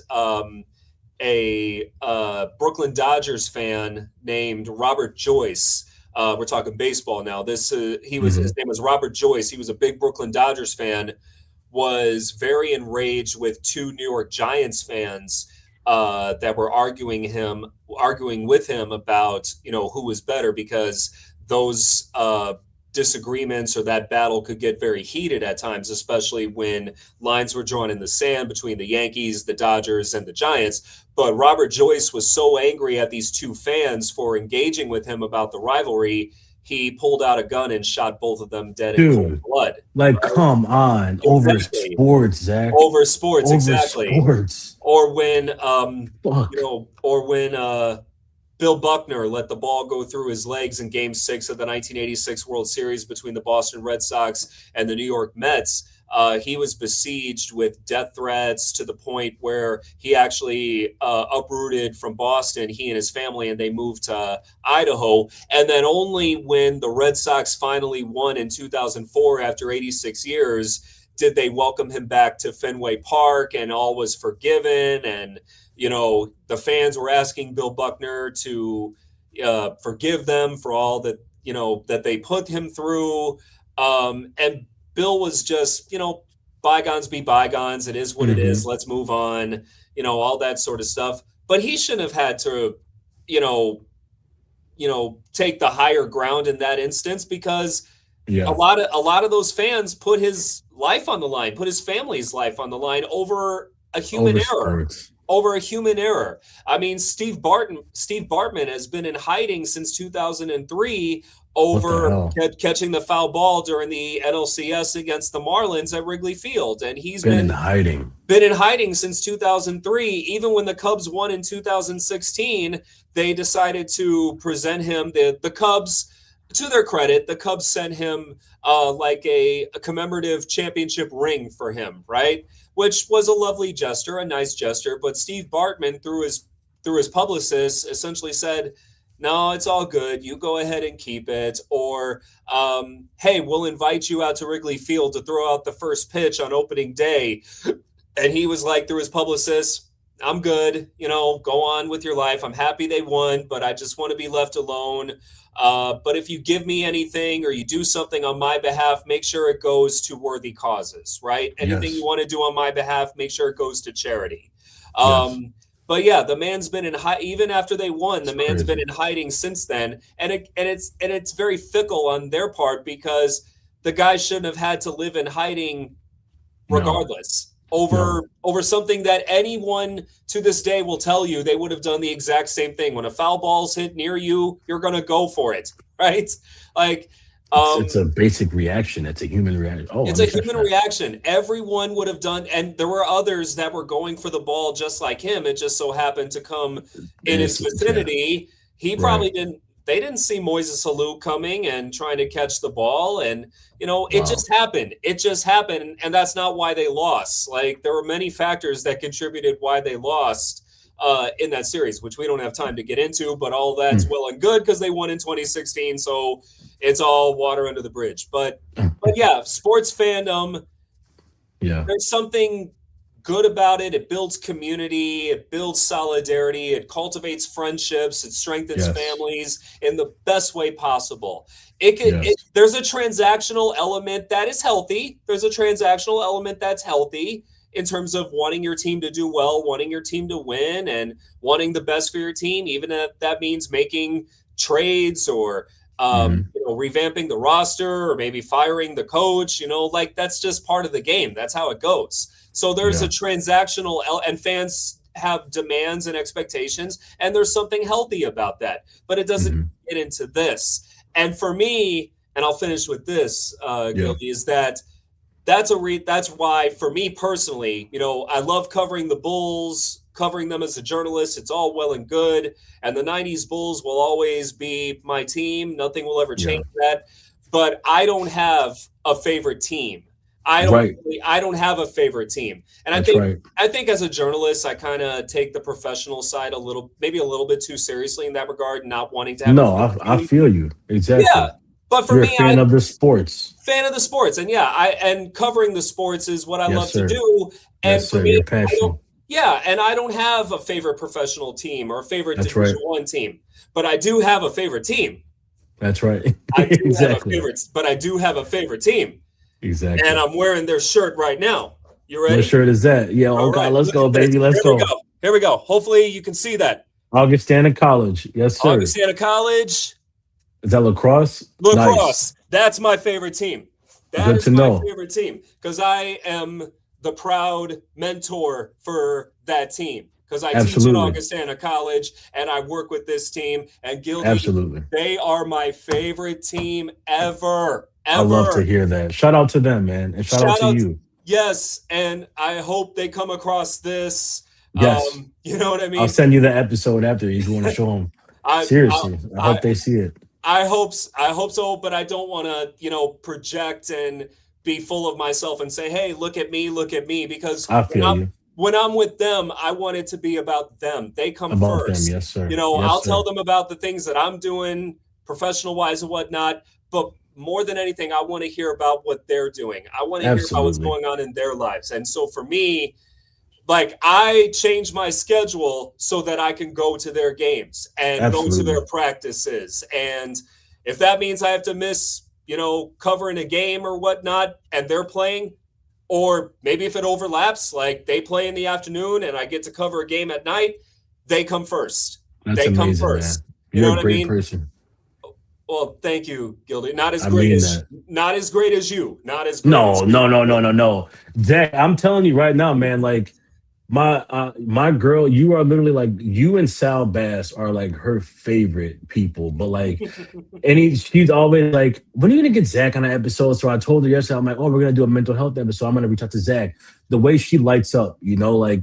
a Brooklyn Dodgers fan named Robert Joyce, we're talking baseball now. His name was Robert Joyce. He was a big Brooklyn Dodgers fan, was very enraged with two New York Giants fans that were arguing with him about, you know, who was better, because those disagreements or that battle could get very heated at times, especially when lines were drawn in the sand between the Yankees, the Dodgers, and the Giants. But Robert Joyce was so angry at these two fans for engaging with him about the rivalry, he pulled out a gun and shot both of them dead in cold Dude, blood. like, come on, over Exactly. sports, Zach. Over sports, Over exactly. sports. Or when Fuck. you know, or when Bill Buckner let the ball go through his legs in Game 6 of the 1986 World Series between the Boston Red Sox and the New York Mets. He was besieged with death threats to the point where he actually uprooted from Boston, he and his family, and they moved to Idaho. And then only when the Red Sox finally won in 2004 after 86 years did they welcome him back to Fenway Park, and all was forgiven. And, you know, the fans were asking Bill Buckner to forgive them for all that, you know, that they put him through. And Bill was just, you know, bygones be bygones. It is what it is. Let's move on, you know, all that sort of stuff. But he shouldn't have had to, you know, take the higher ground in that instance, because Yeah. a lot of those fans put his life on the line, put his family's life on the line over a human error. Sports. Over a human error. I mean, Steve Bartman has been in hiding since 2003 over catching the foul ball during the NLCS against the Marlins at Wrigley Field, and he's Been in hiding. Been in hiding since 2003. Even when the Cubs won in 2016, they decided to present him. The Cubs to their credit, the Cubs sent him like a commemorative championship ring for him, right? Which was a lovely gesture, a nice gesture. But Steve Bartman, through his publicist, essentially said, "No, it's all good. You go ahead and keep it." Or, "Hey, we'll invite you out to Wrigley Field to throw out the first pitch on opening day." And he was like, through his publicist, "I'm good. Go on with your life. I'm happy they won, but I just want to be left alone. But if you give me anything or you do something on my behalf, make sure it goes to worthy causes, right? Anything Yes. you want to do on my behalf, make sure it goes to charity." Yes. But yeah, the man's been in even after they won, the It's man's been crazy. in hiding since then, and it's very fickle on their part because the guy shouldn't have had to live in hiding No. regardless No. over something that anyone to this day will tell you they would have done the exact same thing. When a foul ball's hit near you, you're going to go for it, right? Like, It's a basic reaction. It's a human reaction. Oh, it's let a me catch human that. reaction. Everyone would have done, and there were others that were going for the ball just like him. It just so happened to come in his Yeah. vicinity. He Right. probably didn't. They didn't see Moises Alou coming and trying to catch the ball, and it Wow. just happened. It just happened, and that's not why they lost. Like, there were many factors that contributed why they lost in that series, which we don't have time to get into. But all that's well and good because they won in 2016, so it's all water under the bridge. But yeah, sports fandom, Yeah. there's something good about it. It builds community, it builds solidarity, it cultivates friendships, it strengthens Yes. families in the best way possible. Yes. There's a transactional element that is healthy. There's a transactional element that's healthy in terms of wanting your team to do well, wanting your team to win, and wanting the best for your team, even if that means making trades or Hmm. revamping the roster or maybe firing the coach. Like, that's just part of the game. That's how it goes. So there's a Yeah. transactional and fans have demands and expectations, and there's something healthy about that. But it doesn't Hmm. get into this. And for me, and I'll finish with this, Yeah. Gilty, is that that's why, for me personally, I love covering the Bulls, covering them as a journalist. It's all well and good, and the '90s Bulls will always be my team. Nothing will ever Yeah. change that. But I don't have a favorite team. Right. I don't have a favorite team. And That's right. I think as a journalist, I kind of take the professional side maybe a little bit too seriously in that regard, not wanting to have a No, favorite I team. feel you. Yeah, Exactly. but for You're a me, fan of the sports. fan of the sports, and yeah, and covering the sports is what I Yes, love to sir. do. And Yes, for sir. me, Your I don't. passion. Yeah, and I don't have a favorite professional team or a favorite That's right. Division I team, but I do have a favorite team. That's right. I do have a Exactly. favorite, but I do have a favorite team, and Exactly. I'm wearing their shirt right now. You What ready? shirt is that? Yeah. Oh All God, right, let's look go, at this. baby. Let's Here we go. go. Here we go. Hopefully, you can see that. Augustana College. Yes, sir. Augustana College, Is that lacrosse? lacrosse. Nice. That's my favorite team. That Good is to my know. favorite team because I am the proud mentor for that team because I teach at Absolutely. Augustana College and I work with this team. And Gildy, Absolutely. they are my favorite team ever. I love to hear that. Shout out to them, man. And shout out to you. Yes, and I hope they come across this. Yes. You know what I mean? I'll send you the episode after if you want to show them. Seriously. I hope they see it. I hope so, but I don't want to, project and be full of myself and say, "Hey, look at me," because I feel you. when I'm with them, I want it to be about them. They come About first. them, yes, sir. Yes, I'll sir. tell them about the things that I'm doing professional wise and whatnot, but more than anything, I want to hear about what they're doing. I want to hear about what's Absolutely. going on in their lives. And so for me, like, I change my schedule so that I can go to their games and go to Absolutely. their practices. And if that means I have to miss, covering a game or whatnot and they're playing, or maybe if it overlaps, like they play in the afternoon and I get to cover a game at night, they come first. That's They come amazing, first. man. You know You're what a I great mean? person. Well, thank you, Gildy. Not as I great mean as that. not as great as you. Not as great No, as you. no. Zach, I'm telling you right now, man, like my girl, you are literally like you and Sal Bass are like her favorite people. But like she's always like, when are you gonna get Zach on an episode? So I told her yesterday, I'm like, oh, we're gonna do a mental health episode. I'm gonna reach out to Zach. The way she lights up, like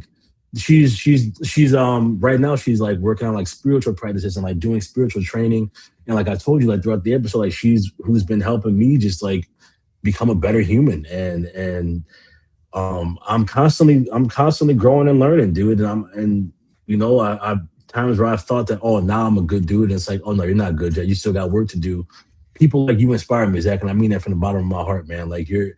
she's right now she's like working on like spiritual practices and like doing spiritual training. And like I told you, like throughout the episode, like she's who's been helping me just like become a better human. And I'm constantly growing and learning, dude. And I times where I thought that, oh, now I'm a good dude. And it's like, oh no, you're not good yet. You still got work to do. People like you inspire me, Zach, and I mean that from the bottom of my heart, man. Like you're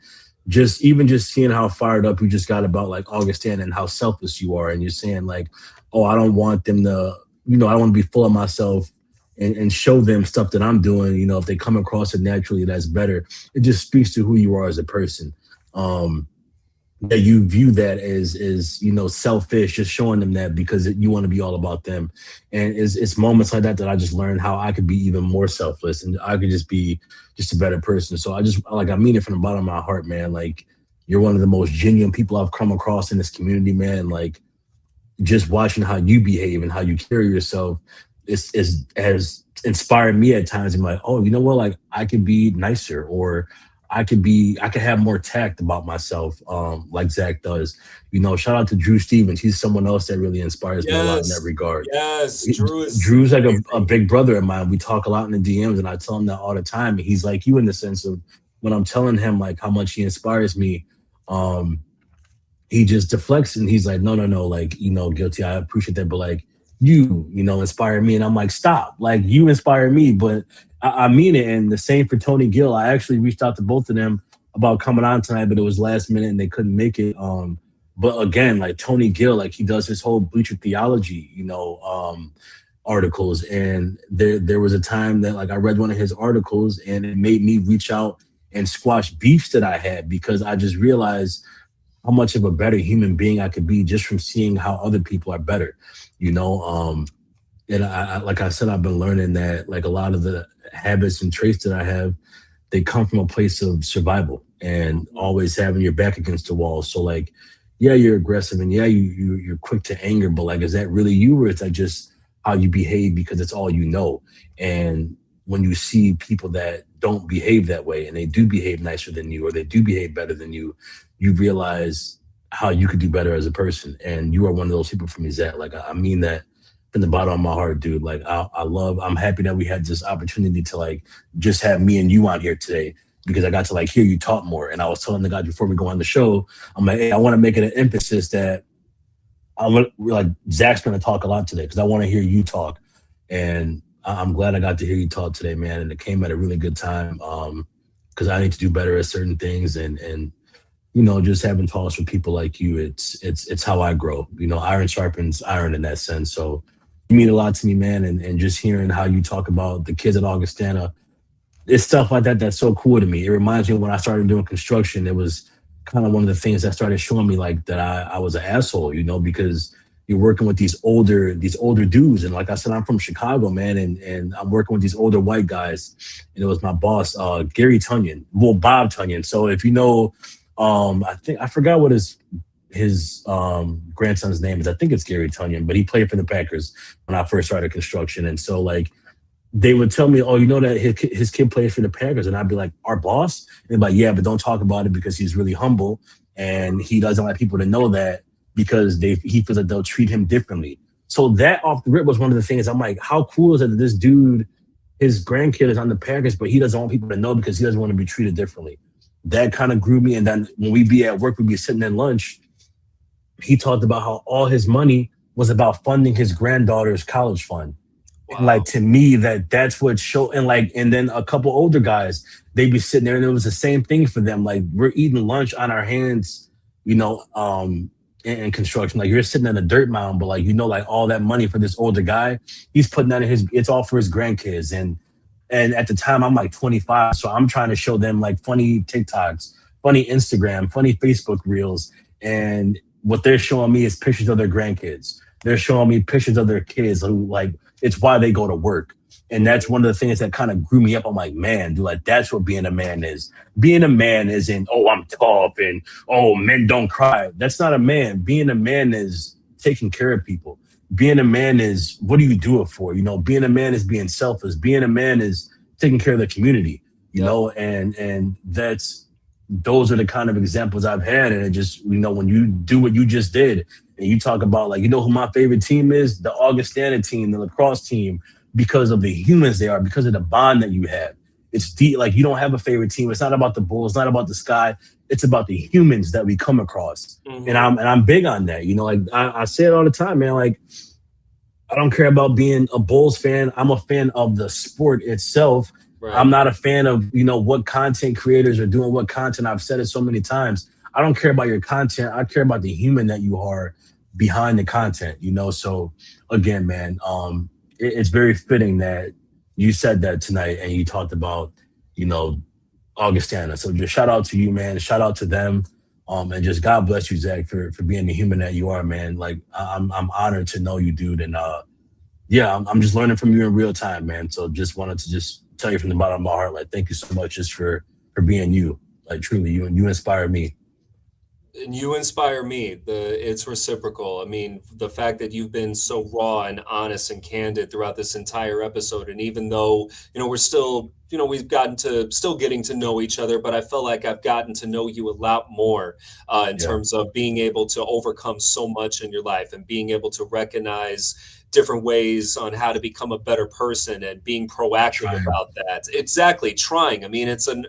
just seeing how fired up you just got about like Augustin and how selfless you are, and you're saying like, oh, I don't want them to, I don't want to be full of myself and show them stuff that I'm doing. If they come across it naturally, that's better. It just speaks to who you are as a person. That you view that as selfish, just showing them that because you want to be all about them. And it's moments like that I just learned how I could be even more selfless and I could just be just a better person. So I mean it from the bottom of my heart, man. Like you're one of the most genuine people I've come across in this community, man. Like just watching how you behave and how you carry yourself has inspired me at times. I'm like, oh, you know what? Like I could be nicer, or I could have more tact about myself, like Zach does. Shout out to Drew Stevens. He's someone else that really inspires me a lot in that regard. Yes, Drew's like a big brother of mine. We talk a lot in the DMs, and I tell him that all the time. And he's like you in the sense of when I'm telling him like how much he inspires me, he just deflects and he's like, no, like, Guilty, I appreciate that, but like you inspire me. And I'm like, stop, like you inspire me, but I mean it. And the same for Tony Gill. I actually reached out to both of them about coming on tonight, but it was last minute and they couldn't make it. But again, like Tony Gill, like he does his whole Bleacher Theology, articles. And there was a time that like I read one of his articles and it made me reach out and squash beefs that I had, because I just realized how much of a better human being I could be just from seeing how other people are better, and I like I said, I've been learning that like a lot of the habits and traits that I have, they come from a place of survival and always having your back against the wall. So like, yeah, you're aggressive and yeah, you're quick to anger, but like, is that really you, or is that just how you behave because it's all you know? And when you see people that don't behave that way and they do behave nicer than you, or they do behave better than you, you realize how you could do better as a person. And you are one of those people for me, Zach. Like I mean that from the bottom of my heart, dude. Like I'm happy that we had this opportunity to like just have me and you on here today, because I got to like hear you talk more. And I was telling the guys before we go on the show, I'm like, hey, I want to make it an emphasis that like Zach's going to talk a lot today because I want to hear you talk. And I'm glad I got to hear you talk today, man. And it came at a really good time, because I need to do better at certain things. And just having talks with people like you, it's how I grow. Iron sharpens iron in that sense. So you mean a lot to me, man. And just hearing how you talk about the kids at Augustana, it's stuff like that that's so cool to me. It reminds me of when I started doing construction. It was kind of one of the things that started showing me like that I was an asshole, because you're working with these older dudes. And like I said, I'm from Chicago, man, and I'm working with these older white guys. And it was my boss, Gary Tunyon, Bob Tunyon. So if you know, I forgot what his grandson's name is. I think it's Gary Tunyon, but he played for the Packers when I first started construction. And so like they would tell me, oh, that his kid plays for the Packers. And I'd be like, our boss? And they'd be like, yeah, but don't talk about it because he's really humble. And he doesn't like people to know that because he feels like they'll treat him differently. So that off the rip was one of the things. I'm like, how cool is it that this dude, his grandkid is on the Packers, but he doesn't want people to know because he doesn't want to be treated differently. That kind of grew me. And then when we be at work, we'd be sitting at lunch. He talked about how all his money was about funding his granddaughter's college fund. Wow. And like, to me, that's what showed. And then a couple older guys, they'd be sitting there and it was the same thing for them. Like we're eating lunch on our hands, in construction. Like you're sitting in a dirt mound, but like, like all that money for this older guy, he's putting that in it's all for his grandkids. And at the time I'm like 25. So I'm trying to show them like funny TikToks, funny Instagram, funny Facebook reels. And what they're showing me is pictures of their grandkids. They're showing me pictures of their kids who like, it's why they go to work. And that's one of the things that kind of grew me up. I'm like, man, dude, like that's what being a man is. Being a man isn't, oh, I'm tough and, oh, men don't cry. That's not a man. Being a man is taking care of people. Being a man is, what do you do it for? Being a man is being selfless. Being a man is taking care of the community, and those are the kind of examples I've had. And it just, when you do what you just did and you talk about like, who my favorite team is? The Augustana team, the lacrosse team. because of the humans they are, because of the bond that you have. It's deep. Like, you don't have a favorite team. It's not about the Bulls. It's not about the sky. It's about the humans that we come across. And I'm big on that. You know, like I say it all the time, man. Like, I don't care about being a Bulls fan. I'm a fan of the sport itself. Right. I'm not a fan of, what content creators are doing, what content. I've said it so many times. I don't care about your content. I care about the human that you are behind the content, So again, man, it's very fitting that you said that tonight and you talked about, Augustana. So just shout out to you, man. Shout out to them. And just God bless you, Zach, for being the human that you are, man. Like, I'm honored to know you, dude. And yeah, I'm just learning from you in real time, man. So just wanted to just tell you from the bottom of my heart, like, thank you so much just for being you. Like, truly, you inspire me. And you inspire me. It's reciprocal. I mean, the fact that you've been so raw and honest and candid throughout this entire episode, and even though we're still, we've gotten to still getting to know each other, but I feel like I've gotten to know you a lot more in terms of being able to overcome so much in your life and being able to recognize different ways on how to become a better person and being proactive about that. Exactly. Trying. I mean, it's an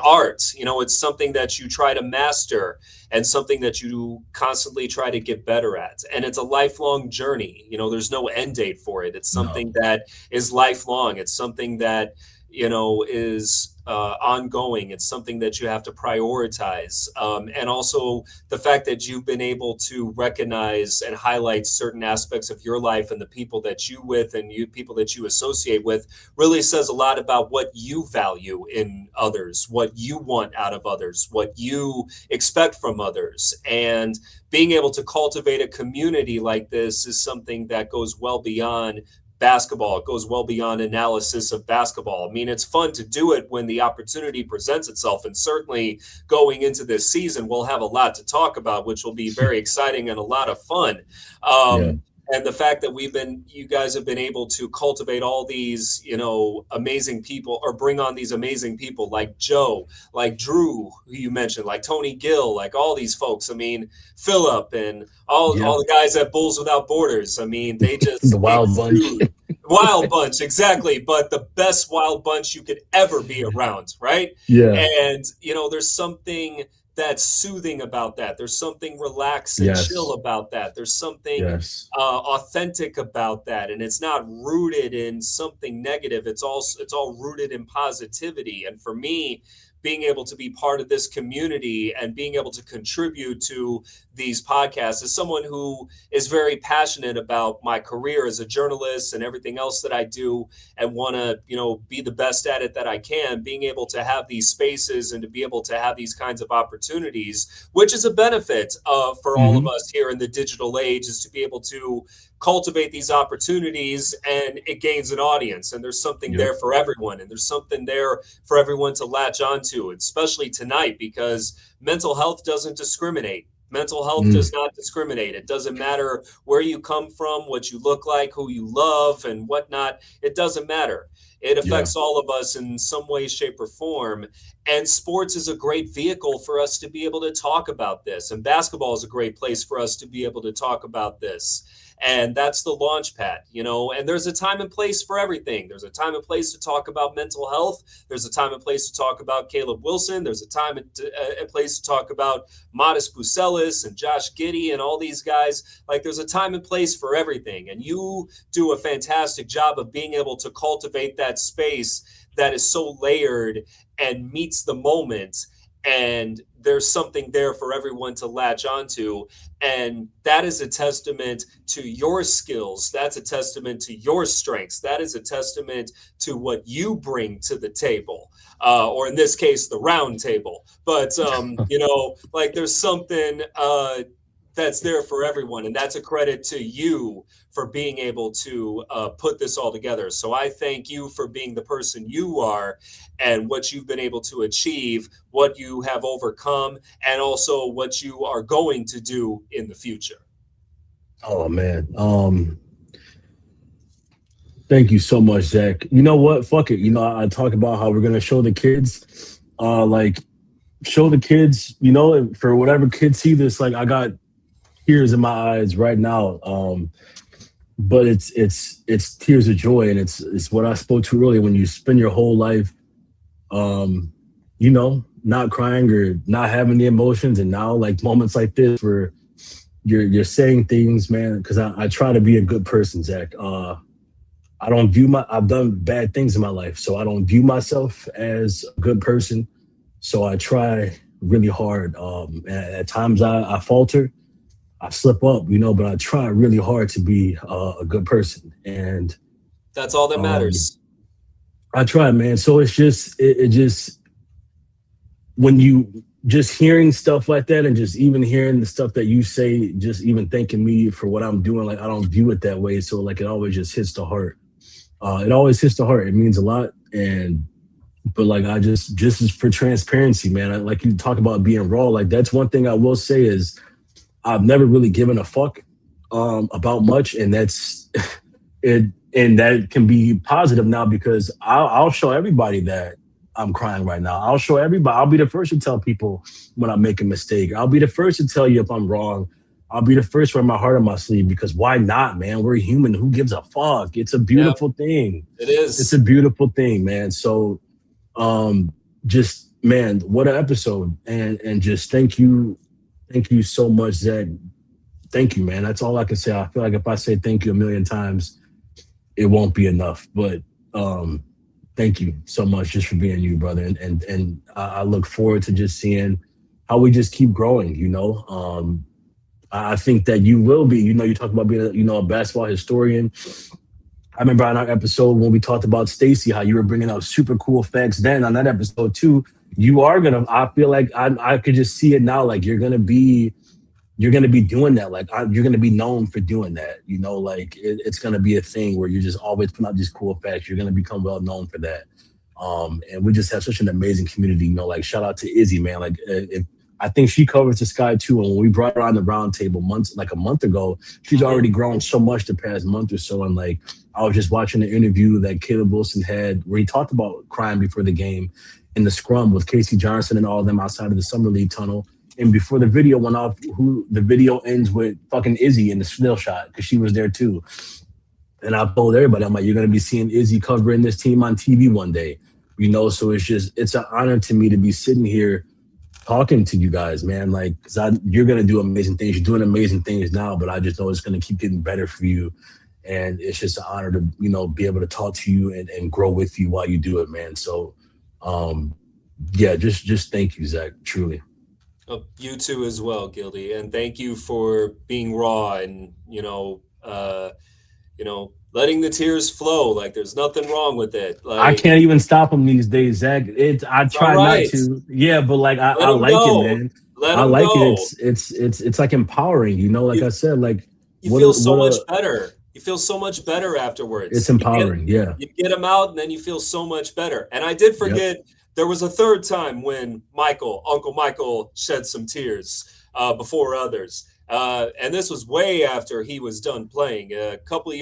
art, it's something that you try to master and something that you constantly try to get better at. And it's a lifelong journey. There's no end date for it. It's something that is lifelong. It's something that, is ongoing. It's something that you have to prioritize. And also the fact that you've been able to recognize and highlight certain aspects of your life and the people that you with and people that you associate with really says a lot about what you value in others, what you want out of others, what you expect from others. And being able to cultivate a community like this is something that goes well beyond basketball. It goes well beyond analysis of basketball. I mean, it's fun to do it when the opportunity presents itself. And certainly going into this season, we'll have a lot to talk about, which will be very exciting and a lot of fun. And the fact that you guys have been able to cultivate all these, amazing people, or bring on these amazing people like Joe, like Drew, who you mentioned, like Tony Gill, like all these folks. I mean, Phillip and all the guys at Bulls Without Borders. I mean, they just the wild bunch. Wild bunch, exactly. But the best wild bunch you could ever be around, right? Yeah. And, there's something that's soothing about that. There's something relaxed and chill about that. There's something authentic about that. And it's not rooted in something negative. It's all rooted in positivity. And for me, being able to be part of this community and being able to contribute to these podcasts as someone who is very passionate about my career as a journalist and everything else that I do and want to, be the best at it that I can, being able to have these spaces and to be able to have these kinds of opportunities, which is a benefit for all of us here in the digital age, is to be able to cultivate these opportunities, and it gains an audience, and there's something there for everyone, and there's something there for everyone to latch onto, especially tonight, because mental health doesn't discriminate. Mental health does not discriminate. It doesn't matter where you come from, what you look like, who you love, and whatnot. It doesn't matter. It affects all of us in some way, shape, or form. And sports is a great vehicle for us to be able to talk about this. And basketball is a great place for us to be able to talk about this. And that's the launch pad, and there's a time and place for everything. There's a time and place to talk about mental health. There's a time and place to talk about Caleb Wilson. There's a time and place to talk about Modest Bucelis and Josh Giddey and all these guys. Like, there's a time and place for everything. And you do a fantastic job of being able to cultivate that space that is so layered and meets the moment. And there's something there for everyone to latch onto. And that is a testament to your skills. That's a testament to your strengths. That is a testament to what you bring to the table, or in this case, the round table. But, like, there's something that's there for everyone. And that's a credit to you for being able to put this all together. So I thank you for being the person you are and what you've been able to achieve, what you have overcome, and also what you are going to do in the future. Oh, man. Thank you so much, Zach. You know what? Fuck it. I talk about how we're going to show the kids, show the kids, for whatever kids see this, like, I got tears in my eyes right now. but it's tears of joy, and it's what I spoke to earlier. When you spend your whole life, um, not crying or not having the emotions, and now like moments like this where you're saying things, man. Because I try to be a good person, Zach. I don't view I've done bad things in my life, so I don't view myself as a good person. So I try really hard. At times I falter, I slip up, but I try really hard to be a good person, and That's all that um, matters. I try, man. So it's just it just when you just hearing stuff like that, and just even hearing the stuff that you say, just even thanking me for what I'm doing, like I don't view it that way. So like it always just hits the heart. It always hits the heart. It means a lot, and but like I just as for transparency, man. Like you talk about being raw, like that's one thing I will say is I've never really given a fuck about much, and that's it. And that can be positive now because I'll show everybody that I'm crying right now. I'll show everybody. I'll be the first to tell people when I make a mistake. I'll be the first to tell you if I'm wrong. I'll be the first to wear my heart on my sleeve because why not, man? We're human. Who gives a fuck? It's a Yeah, beautiful thing. it It's a is. beautiful thing, man. So just man, what an episode. And just thank you so much, Zach. Thank you, man. That's all I can say. I feel like if I say thank you a million times, it won't be enough. But um, thank you so much just for being you, brother. And I look forward to just seeing how we just keep growing. I think that you will be. You talk about being a basketball historian. I remember on our episode when we talked about Stacy, how you were bringing up super cool facts. Then on that episode too, you are gonna. I feel like I could just see it now. Like you're gonna be doing that. Like you're gonna be known for doing that. Like it's gonna be a thing where you're just always putting out these cool facts. You're gonna become well known for that. And we just have such an amazing community. Like shout out to Izzy, man. Like if I think she covers the sky too. And when we brought her on the round table a month ago, she's Mhm. already grown so much the past month or so. And like I was just watching the interview that Caleb Wilson had where he talked about crying before the game in the scrum with Casey Johnson and all of them outside of the summer league tunnel. And before the video went off, who the video ends with fucking Izzy in the still shot because she was there too. And I told everybody, I'm like, you're gonna be seeing Izzy covering this team on TV one day. So it's an honor to me to be sitting here talking to you guys, man. Like, you're gonna do amazing things. You're doing amazing things now, but I just know it's gonna keep getting better for you. And it's just an honor to be able to talk to you and grow with you while you do it, man. So, um, yeah, just thank you, Zach. Truly. Oh, you too as well, Gildy, and thank you for being raw and letting the tears flow. Like there's nothing wrong with it. I Like can't even stop them these days, Zach. I it's all try not right. to. Yeah, but like Let I them like it, go. man. Let I them like it. go. It's like empowering, like You I said, like you feel so what much a better. You feel so much better it's afterwards. empowering. Yeah. You get them out, and then you feel so much better. And I did Yep. forget there was a third time when Uncle Michael, shed some tears before others, and this was way after he was done playing. A couple of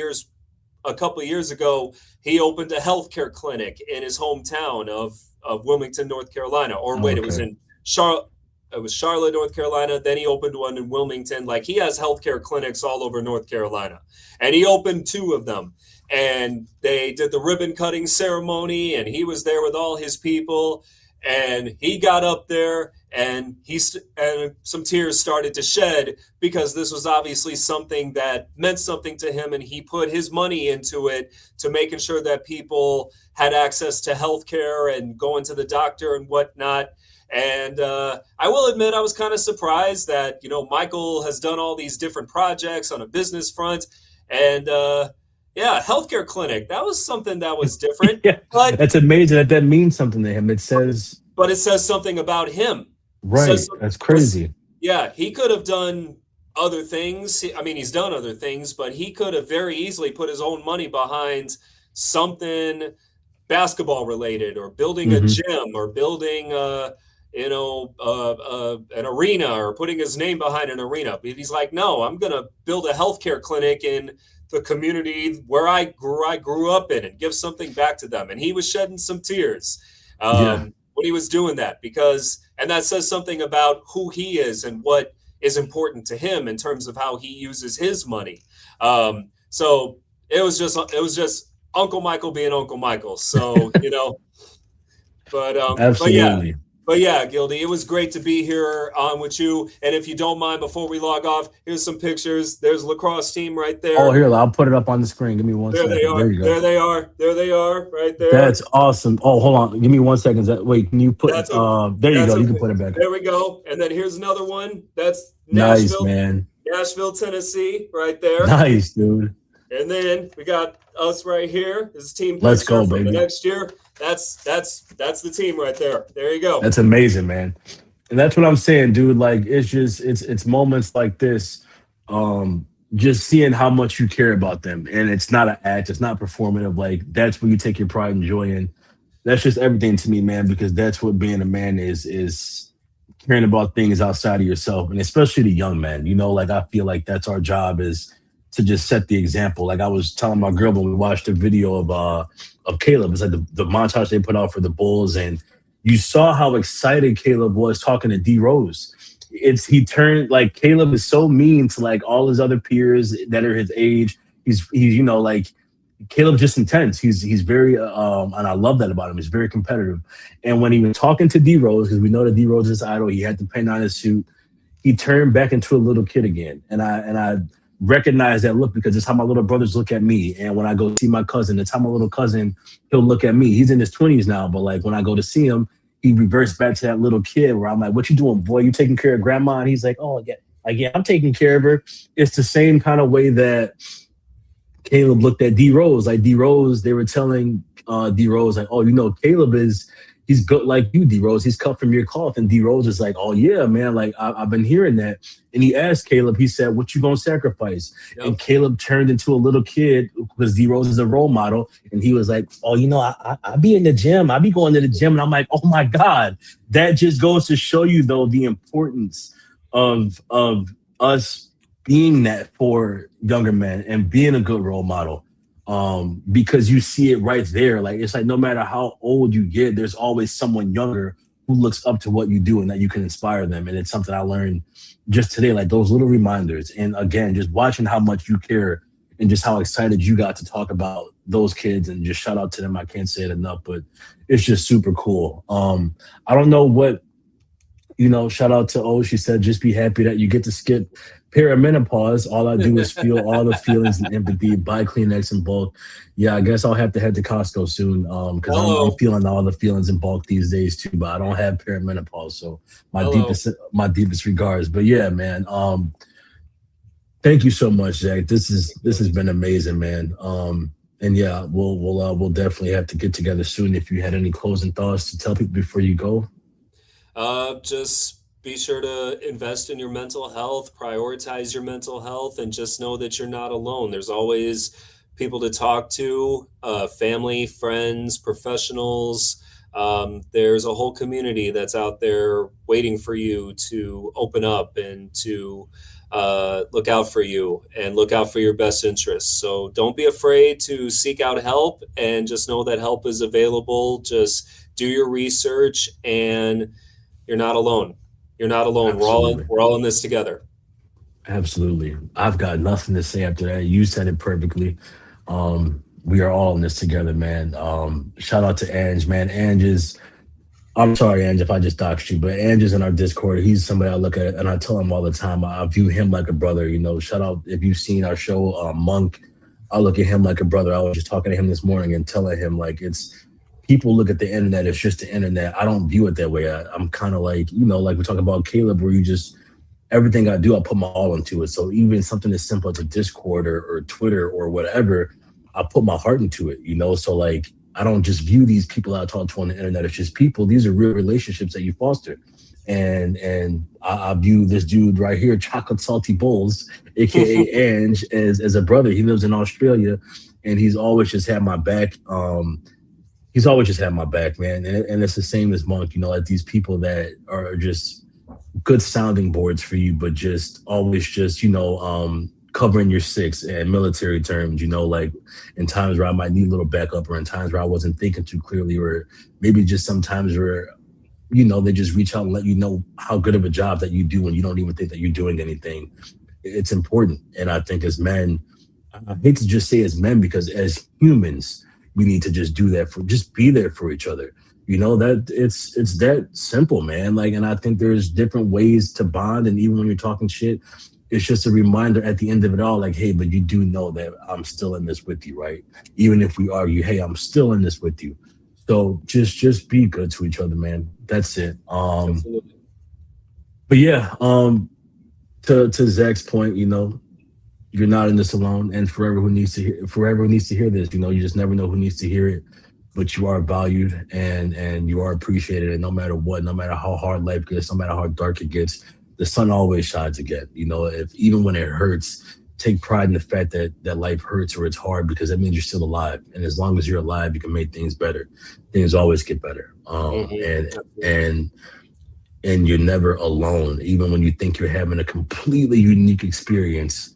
years ago, he opened a healthcare clinic in his hometown of Wilmington, North Carolina. Or wait, it was Okay. in Charlotte. It was Charlotte, North Carolina. Then he opened one in Wilmington. Like he has healthcare clinics all over North Carolina, and he opened two of them. And they did the ribbon cutting ceremony, and he was there with all his people. And he got up there, and and some tears started to shed because this was obviously something that meant something to him, and he put his money into it to making sure that people had access to healthcare and going to the doctor and whatnot. And I will admit, I was kind of surprised that Michael has done all these different projects on a business front, and yeah, healthcare clinic. That was something that was different, Yeah. but That's amazing that means something to him. It says it says something about him. Says right. That's was crazy. Yeah, he could have done other things. I mean, he's done other things, but he could have very easily put his own money behind something basketball related, or building a Hmm. gym, or building an arena, or putting his name behind an arena. But he's like, no, I'm gonna build a healthcare clinic in the community where I grew up in, and give something back to them. And he was shedding some tears Yeah. when he was doing that, and that says something about who he is and what is important to him in terms of how he uses his money. So it was just Uncle Michael being Uncle Michael. So, but yeah. Absolutely. But yeah, Gildy, it was great to be here on with you. And if you don't mind, before we log off, here's some pictures. There's a lacrosse team right Oh, there. here, I'll put it up on the screen. Give me one There they second. are. There you go. There they are. There they are. Right there. That's awesome. Oh, hold on. Give me 1 second. Wait, can you put That's okay. there you That's go. You okay. can put it back. There we go. And then here's another one. That's Nice, man. Nashville, Tennessee, right there. Nice, dude. And then we got us right here. This is team Let's picture go, from baby. the next year. That's the team right there. There you go. That's amazing, man. And that's what I'm saying, dude. Like it's moments like this, just seeing how much you care about them. And it's not an act, it's not performative. Like that's where you take your pride and joy in. That's just everything to me, man, because that's what being a man is caring about things outside of yourself. And especially the young man. Like I feel like that's our job is to just set the example. Like I was telling my girl when we watched the video of Caleb. It's like the montage they put out for the Bulls, and you saw how excited Caleb was talking to D Rose. He turned like Caleb is so mean to like all his other peers that are his age. He's like Caleb's just intense. He's very and I love that about him. He's very competitive. And when he was talking to D Rose, because we know that D Rose is idol, he had to pin on his suit. He turned back into a little kid again, and I recognize that look because it's how my little brothers look at me. And when I go see my cousin, it's how my little cousin he'll look at me. He's in his 20s now, but like when I go to see him, he reverts back to that little kid where I'm like, "What you doing, boy? You taking care of grandma?" And he's like, "Oh yeah, like yeah, I'm taking care of her." It's the same kind of way that Caleb looked at D Rose. Like D Rose, they were telling D Rose like, "Oh, Caleb he's built like you, D Rose. He's cut from your cloth." And D Rose is like, "Oh yeah, man. Like I've been hearing that." And he asked Caleb. He said, "What you gonna sacrifice?" Yep. And Caleb turned into a little kid because D Rose is a role model, and he was like, "Oh, I be in the gym. I be going to the gym." And I'm like, "Oh my God!" That just goes to show you though the importance of us being that for younger men and being a good role model. Because you see it right there. Like it's like no matter how old you get, there's always someone younger who looks up to what you do and that you can inspire them. And it's something I learned just today, like those little reminders. And again, just watching how much you care and just how excited you got to talk about those kids and just shout out to them. I can't say it enough, but it's just super cool. I don't know what, shout out to O. She said, just be happy that you get to skip perimenopause. All I do is feel all the feelings and empathy, buy Kleenex in bulk. Yeah, I guess I'll have to head to Costco soon because I'm feeling all the feelings in bulk these days too, but I don't have perimenopause. So my deepest regards. But yeah, man, thank you so much, Zach. This has been amazing, man. And yeah, we'll definitely have to get together soon. If you had any closing thoughts to tell people before you go. Just be sure to invest in your mental health, prioritize your mental health, and just know that you're not alone. There's always people to talk to, family, friends, professionals. There's a whole community that's out there waiting for you to open up and to look out for you and look out for your best interests. So don't be afraid to seek out help and just know that help is available. Just do your research and you're not alone. You're not alone. Absolutely. We're all in this together. Absolutely. I've got nothing to say after that. You said it perfectly. We are all in this together, man. Shout out to Ange, man. I'm sorry, Ange, if I just doxed you, but Ange is in our Discord. He's somebody I look at and I tell him all the time. I view him like a brother, Shout out if you've seen our show, Monk. I look at him like a brother. I was just talking to him this morning and telling him like people look at the internet, it's just the internet. I don't view it that way. I'm kind of like, like we're talking about Caleb, where you just, everything I do, I put my all into it. So even something as simple as a Discord or Twitter or whatever, I put my heart into it, So like, I don't just view these people I talk to on the internet. It's just people. These are real relationships that you foster. And I view this dude right here, Chocolate Salty Bowls, aka Ange, as a brother. He lives in Australia, and he's always just had my back. He's always just had my back, man. And it's the same as Monk, like these people that are just good sounding boards for you, but just always just, covering your six and military terms, like in times where I might need a little backup or in times where I wasn't thinking too clearly, or maybe just sometimes where, they just reach out and let you know how good of a job that you do when you don't even think that you're doing anything. It's important. And I think as men, I hate to just say as men, because as humans, we need to just do that, for just be there for each other. You know, that it's that simple, man. Like, and I think there's different ways to bond. And even when you're talking shit, it's just a reminder at the end of it all, like, hey, but you do know that I'm still in this with you, right? Even if we argue, hey, I'm still in this with you. So just be good to each other, man. That's it. Absolutely. But yeah, to Zach's point, you know, you're not in this alone, and forever who needs to hear this, you know, you just never know who needs to hear it, but you are valued, and you are appreciated, and no matter what, no matter how hard life gets, no matter how dark it gets, the sun always shines again. You know, if even when it hurts, take pride in the fact that life hurts or it's hard, because that means you're still alive, and as long as you're alive, you can make things better. Things always get better. And you're never alone, even when you think you're having a completely unique experience.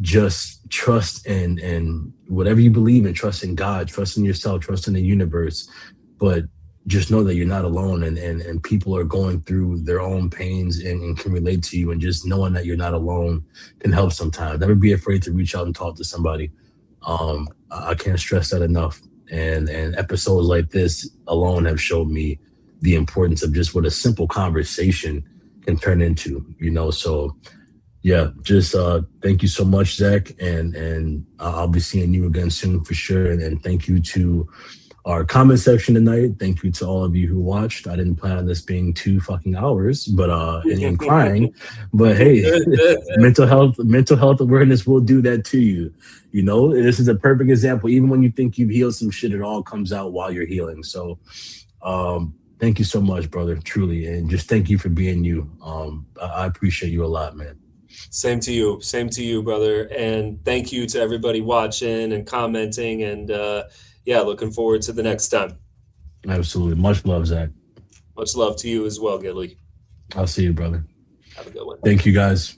Just trust and whatever you believe in, trust in God, trust in yourself, trust in the universe, but just know that you're not alone, and people are going through their own pains, and can relate to you, and just knowing that you're not alone can help sometimes. Never be afraid to reach out and talk to somebody. I can't stress that enough. And episodes like this alone have showed me the importance of just what a simple conversation can turn into, you know. So yeah, just thank you so much, Zach, and I'll be seeing you again soon for sure. And thank you to our comment section tonight. Thank you to all of you who watched. I didn't plan on this being 2 fucking hours, but and crying. But hey, mental health awareness will do that to you. You know, this is a perfect example. Even when you think you've healed some shit, it all comes out while you're healing. So thank you so much, brother, truly, and just thank you for being you. I appreciate you a lot, man. Same to you, brother. And thank you to everybody watching and commenting. And yeah, looking forward to the next time. Absolutely. Much love, Zach. Much love to you as well, Gilly. I'll see you, brother. Have a good one. Thank you, guys.